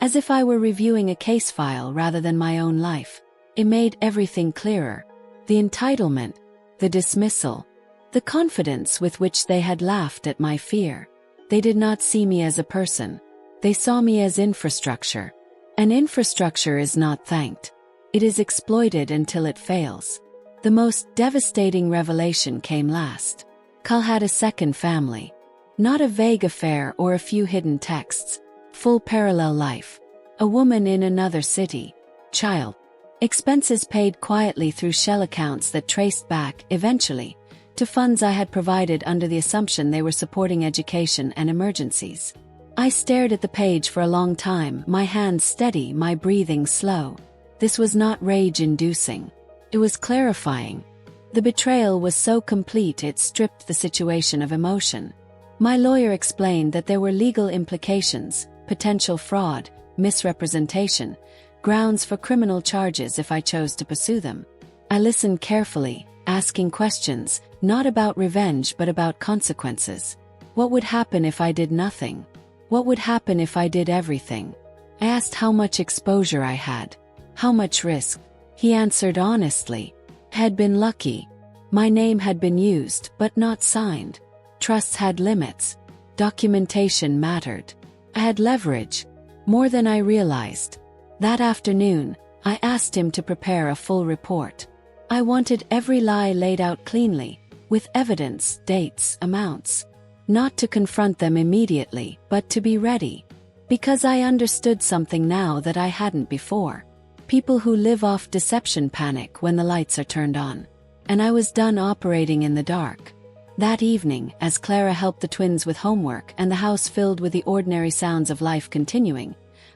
as if I were reviewing a case file rather than my own life. It made everything clearer. The entitlement. The dismissal. The confidence with which they had laughed at my fear. They did not see me as a person. They saw me as infrastructure. And infrastructure is not thanked. It is exploited until it fails. The most devastating revelation came last. Kyle had a second family. Not a vague affair or a few hidden texts. Full parallel life. A woman in another city. Child. Expenses paid quietly through shell accounts that traced back, eventually, to funds I had provided under the assumption they were supporting education and emergencies. I stared at the page for a long time, my hands steady, my breathing slow. This was not rage-inducing. It was clarifying. The betrayal was so complete it stripped the situation of emotion. My lawyer explained that there were legal implications, potential fraud, misrepresentation, grounds for criminal charges if I chose to pursue them. I listened carefully, asking questions, not about revenge but about consequences. What would happen if I did nothing? What would happen if I did everything? I asked how much exposure I had. How much risk? He answered honestly. Had been lucky. My name had been used but not signed. Trusts had limits. Documentation mattered. I had leverage. More than I realized. That afternoon, I asked him to prepare a full report. I wanted every lie laid out cleanly, with evidence, dates, amounts. Not to confront them immediately, but to be ready. Because I understood something now that I hadn't before. People who live off deception panic when the lights are turned on. And I was done operating in the dark. That evening, as Clara helped the twins with homework and the house filled with the ordinary sounds of life continuing,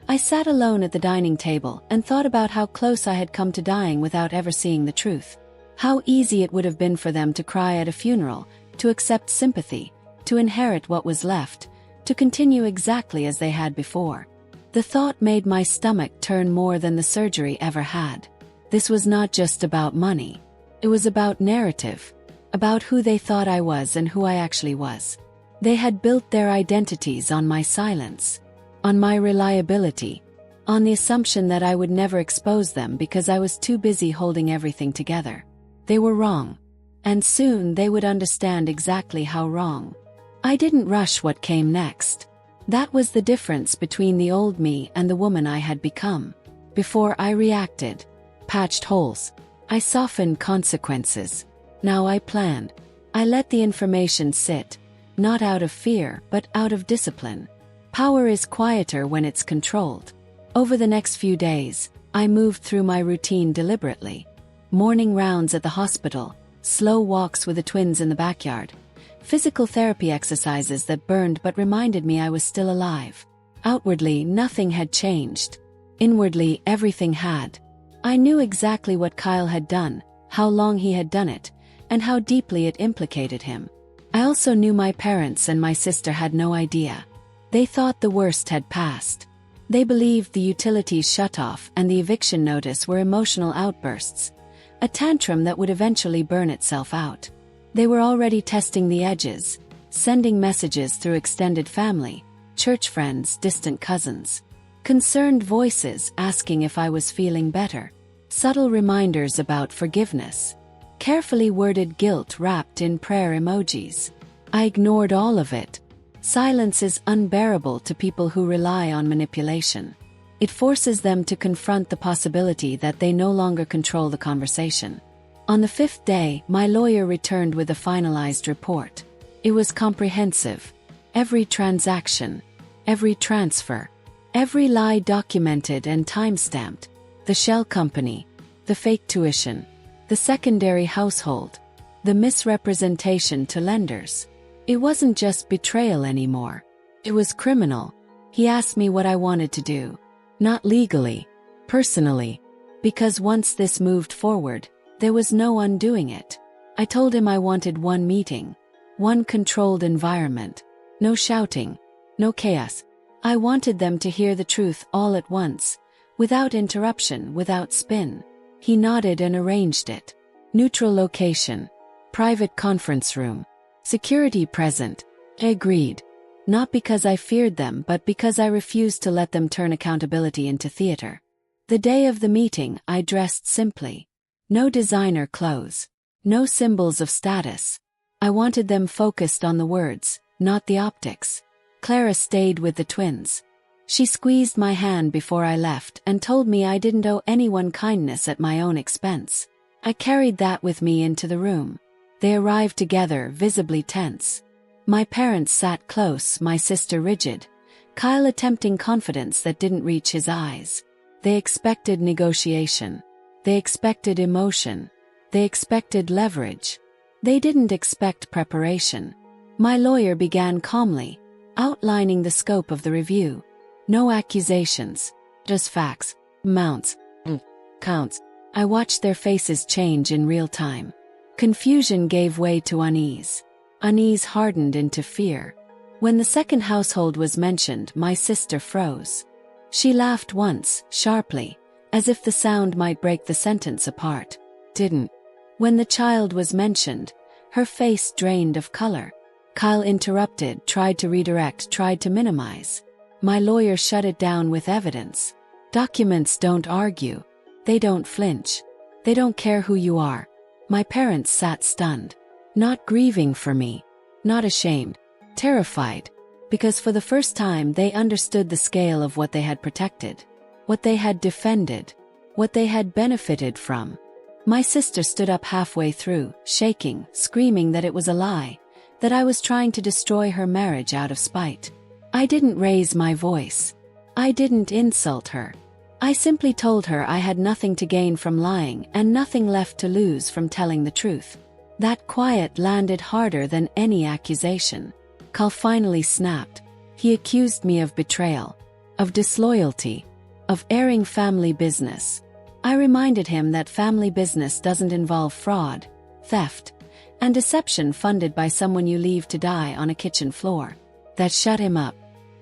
I sat alone at the dining table and thought about how close I had come to dying without ever seeing the truth. How easy it would have been for them to cry at a funeral, to accept sympathy, to inherit what was left, to continue exactly as they had before. The thought made my stomach turn more than the surgery ever had. This was not just about money. It was about narrative, about who they thought I was and who I actually was. They had built their identities on my silence. On my reliability, on the assumption that I would never expose them because I was too busy holding everything together. They were wrong. And soon they would understand exactly how wrong. I didn't rush what came next. That was the difference between the old me and the woman I had become. Before I reacted, patched holes. I softened consequences. Now I planned. I let the information sit, not out of fear but out of discipline. Power is quieter when it's controlled. Over the next few days, I moved through my routine deliberately. Morning rounds at the hospital, slow walks with the twins in the backyard, physical therapy exercises that burned but reminded me I was still alive. Outwardly, nothing had changed. Inwardly, everything had. I knew exactly what Kyle had done, how long he had done it, and how deeply it implicated him. I also knew my parents and my sister had no idea. They thought the worst had passed. They believed the utilities shut off and the eviction notice were emotional outbursts, a tantrum that would eventually burn itself out. They were already testing the edges, sending messages through extended family, church friends, distant cousins. Concerned voices asking if I was feeling better. Subtle reminders about forgiveness. Carefully worded guilt wrapped in prayer emojis. I ignored all of it. Silence is unbearable to people who rely on manipulation. It forces them to confront the possibility that they no longer control the conversation. On the 5th day, my lawyer returned with a finalized report. It was comprehensive. Every transaction, every transfer, every lie documented and time-stamped. The shell company, the fake tuition, the secondary household, the misrepresentation to lenders. It wasn't just betrayal anymore. It was criminal. He asked me what I wanted to do. Not legally, personally. Because once this moved forward, there was no undoing it. I told him I wanted one meeting. One controlled environment. No shouting. No chaos. I wanted them to hear the truth all at once. Without interruption, without spin. He nodded and arranged it. Neutral location. Private conference room. Security present. I agreed. Not because I feared them but because I refused to let them turn accountability into theater. The day of the meeting, I dressed simply. No designer clothes. No symbols of status. I wanted them focused on the words, not the optics. Clara stayed with the twins. She squeezed my hand before I left and told me I didn't owe anyone kindness at my own expense. I carried that with me into the room. They arrived together, visibly tense. My parents sat close, my sister rigid, Kyle attempting confidence that didn't reach his eyes. They expected negotiation. They expected emotion. They expected leverage. They didn't expect preparation. My lawyer began calmly, outlining the scope of the review. No accusations, just facts, amounts, counts. I watched their faces change in real time. Confusion gave way to unease. Unease hardened into fear. When the second household was mentioned, my sister froze. She laughed once, sharply, as if the sound might break the sentence apart. Didn't. When the child was mentioned, her face drained of color. Kyle interrupted, tried to redirect, tried to minimize. My lawyer shut it down with evidence. Documents don't argue. They don't flinch. They don't care who you are. My parents sat stunned. Not grieving for me. Not ashamed. Terrified. Because for the first time they understood the scale of what they had protected. What they had defended. What they had benefited from. My sister stood up halfway through, shaking, screaming that it was a lie, that I was trying to destroy her marriage out of spite. I didn't raise my voice. I didn't insult her. I simply told her I had nothing to gain from lying and nothing left to lose from telling the truth. That quiet landed harder than any accusation. Kyle finally snapped. He accused me of betrayal, of disloyalty, of airing family business. I reminded him that family business doesn't involve fraud, theft, and deception funded by someone you leave to die on a kitchen floor. That shut him up.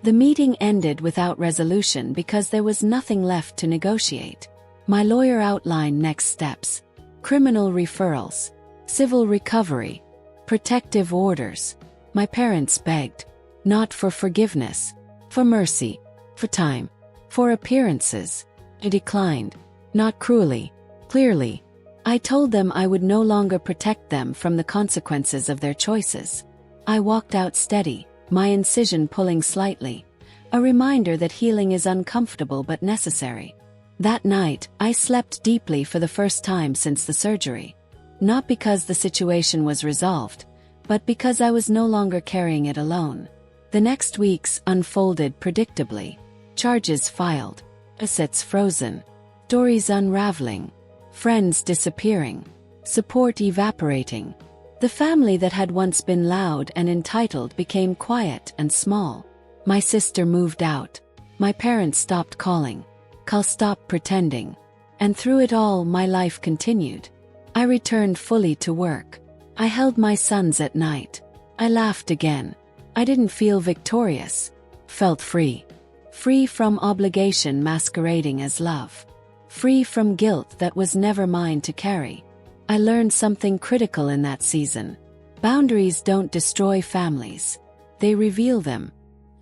The meeting ended without resolution because there was nothing left to negotiate. My lawyer outlined next steps: criminal referrals, civil recovery, protective orders. My parents begged, not for forgiveness, for mercy, for time, for appearances. I declined, not cruelly, clearly. I told them I would no longer protect them from the consequences of their choices. I walked out steady, my incision pulling slightly, a reminder that healing is uncomfortable but necessary. That night, I slept deeply for the first time since the surgery. Not because the situation was resolved, but because I was no longer carrying it alone. The next weeks unfolded predictably. Charges filed, assets frozen, stories unraveling, friends disappearing, support evaporating. The family that had once been loud and entitled became quiet and small. My sister moved out. My parents stopped calling. Kyle stopped pretending. And through it all, my life continued. I returned fully to work. I held my sons at night. I laughed again. I didn't feel victorious. Felt free. Free from obligation masquerading as love. Free from guilt that was never mine to carry. I learned something critical in that season. Boundaries don't destroy families. They reveal them.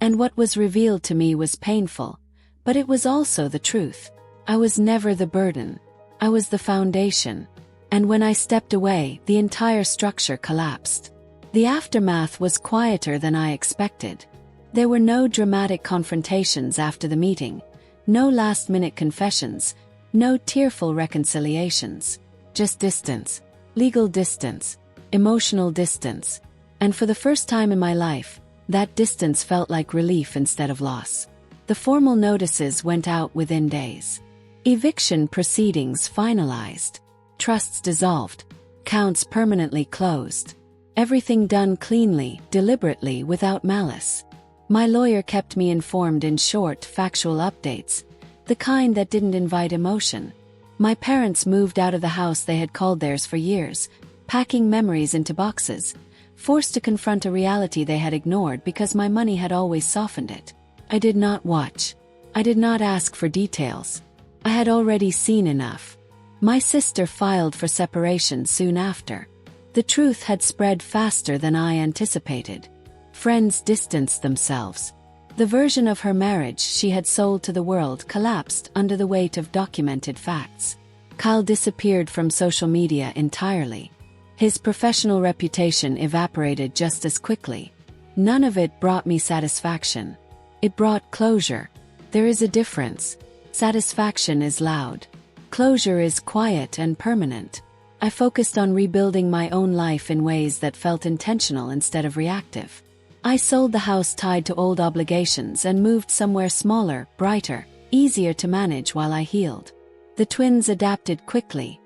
And what was revealed to me was painful, but it was also the truth. I was never the burden. I was the foundation. And when I stepped away, the entire structure collapsed. The aftermath was quieter than I expected. There were no dramatic confrontations after the meeting, no last-minute confessions, no tearful reconciliations. Just distance, legal distance, emotional distance. And for the first time in my life, that distance felt like relief instead of loss. The formal notices went out within days. Eviction proceedings finalized. Trusts dissolved. Accounts permanently closed. Everything done cleanly, deliberately, without malice. My lawyer kept me informed in short, factual updates, the kind that didn't invite emotion. My parents moved out of the house they had called theirs for years, packing memories into boxes, forced to confront a reality they had ignored because my money had always softened it. I did not watch. I did not ask for details. I had already seen enough. My sister filed for separation soon after. The truth had spread faster than I anticipated. Friends distanced themselves. The version of her marriage she had sold to the world collapsed under the weight of documented facts. Kyle disappeared from social media entirely. His professional reputation evaporated just as quickly. None of it brought me satisfaction. It brought closure. There is a difference. Satisfaction is loud. Closure is quiet and permanent. I focused on rebuilding my own life in ways that felt intentional instead of reactive. I sold the house tied to old obligations and moved somewhere smaller, brighter, easier to manage while I healed. The twins adapted quickly,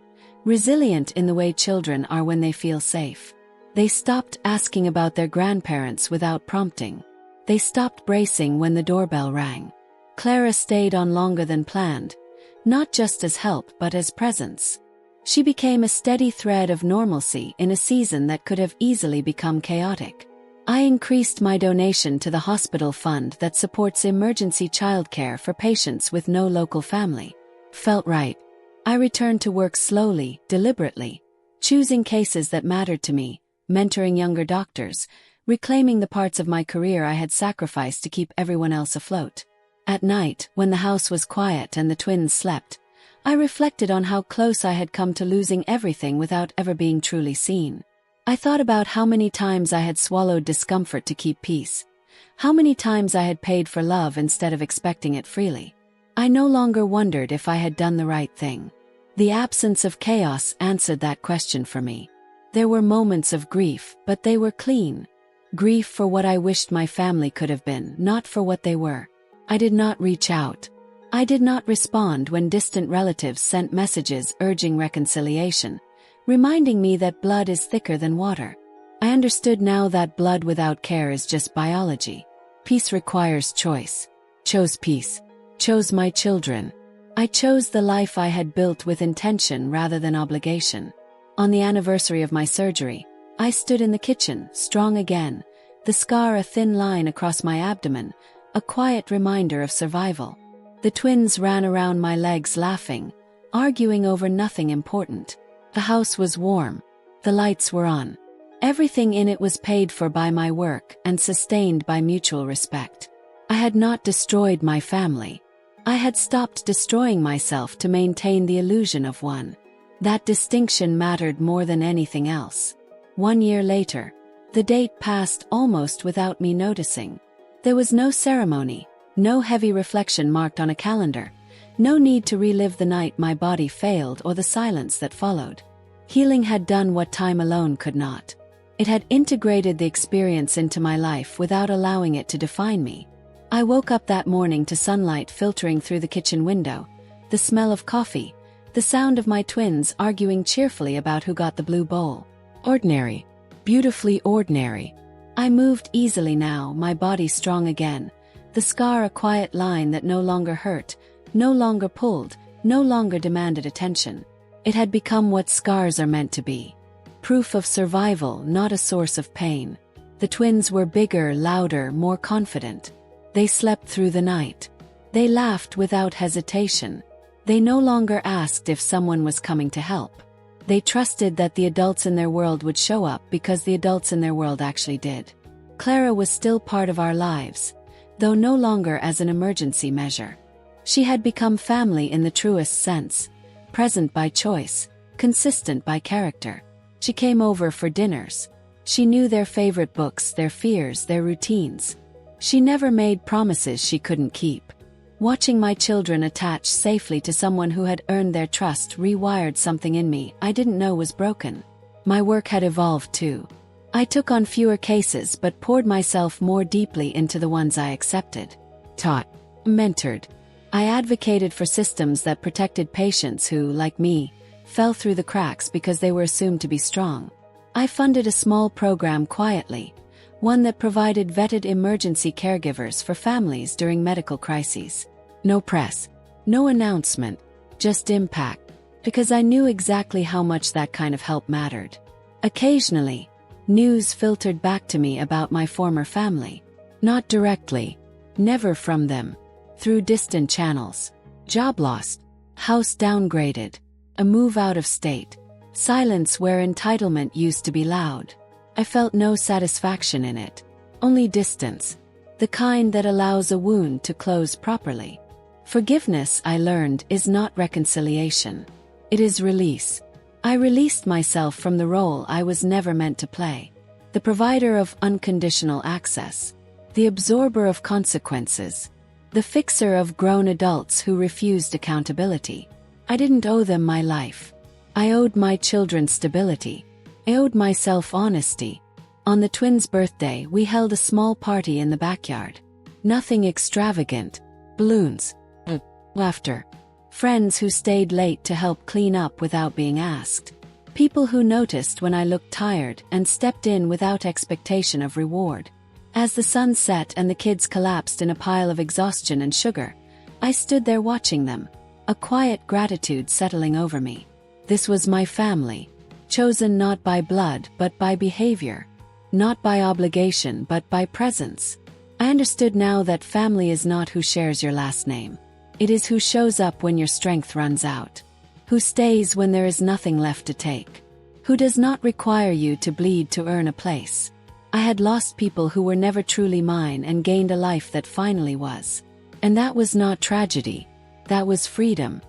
resilient in the way children are when they feel safe. They stopped asking about their grandparents without prompting. They stopped bracing when the doorbell rang. Clara stayed on longer than planned, not just as help but as presence. She became a steady thread of normalcy in a season that could have easily become chaotic. I increased my donation to the hospital fund that supports emergency childcare for patients with no local family. Felt right. I returned to work slowly, deliberately, choosing cases that mattered to me, mentoring younger doctors, reclaiming the parts of my career I had sacrificed to keep everyone else afloat. At night, when the house was quiet and the twins slept, I reflected on how close I had come to losing everything without ever being truly seen. I thought about how many times I had swallowed discomfort to keep peace, how many times I had paid for love instead of expecting it freely. I no longer wondered if I had done the right thing. The absence of chaos answered that question for me. There were moments of grief, but they were clean. Grief for what I wished my family could have been, not for what they were. I did not reach out. I did not respond when distant relatives sent messages urging reconciliation, reminding me that blood is thicker than water. I understood now that blood without care is just biology. Peace requires choice. Chose peace. Chose my children. I chose the life I had built with intention rather than obligation. On the anniversary of my surgery, I stood in the kitchen, strong again, the scar a thin line across my abdomen, a quiet reminder of survival. The twins ran around my legs laughing, arguing over nothing important. The house was warm. The lights were on. Everything in it was paid for by my work and sustained by mutual respect. I had not destroyed my family. I had stopped destroying myself to maintain the illusion of one. That distinction mattered more than anything else. 1 year later, the date passed almost without me noticing. There was no ceremony, no heavy reflection marked on a calendar, no need to relive the night my body failed or the silence that followed. Healing had done what time alone could not. It had integrated the experience into my life without allowing it to define me. I woke up that morning to sunlight filtering through the kitchen window, the smell of coffee, the sound of my twins arguing cheerfully about who got the blue bowl. Ordinary. Beautifully ordinary. I moved easily now, my body strong again, the scar a quiet line that no longer hurt, no longer pulled, no longer demanded attention. It had become what scars are meant to be. Proof of survival, not a source of pain. The twins were bigger, louder, more confident. They slept through the night. They laughed without hesitation. They no longer asked if someone was coming to help. They trusted that the adults in their world would show up because the adults in their world actually did. Clara was still part of our lives, though no longer as an emergency measure. She had become family in the truest sense, present by choice, consistent by character. She came over for dinners. She knew their favorite books, their fears, their routines. She never made promises she couldn't keep. Watching my children attach safely to someone who had earned their trust rewired something in me I didn't know was broken. My work had evolved too. I took on fewer cases but poured myself more deeply into the ones I accepted. Taught. Mentored. I advocated for systems that protected patients who, like me, fell through the cracks because they were assumed to be strong. I funded a small program quietly, one that provided vetted emergency caregivers for families during medical crises. No press, no announcement, just impact, because I knew exactly how much that kind of help mattered. Occasionally, news filtered back to me about my former family. Not directly, never from them, through distant channels. Job lost, house downgraded, a move out of state, silence where entitlement used to be loud. I felt no satisfaction in it, only distance, the kind that allows a wound to close properly. Forgiveness, I learned, is not reconciliation. It is release. I released myself from the role I was never meant to play. The provider of unconditional access. The absorber of consequences. The fixer of grown adults who refused accountability. I didn't owe them my life. I owed my children stability. I owed myself honesty. On the twins' birthday, we held a small party in the backyard. Nothing extravagant. Balloons. Laughter. Friends who stayed late to help clean up without being asked. People who noticed when I looked tired and stepped in without expectation of reward. As the sun set and the kids collapsed in a pile of exhaustion and sugar, I stood there watching them, a quiet gratitude settling over me. This was my family, chosen not by blood but by behavior, not by obligation but by presence. I understood now that family is not who shares your last name. It is who shows up when your strength runs out, who stays when there is nothing left to take, who does not require you to bleed to earn a place. I had lost people who were never truly mine and gained a life that finally was. And that was not tragedy. That was freedom.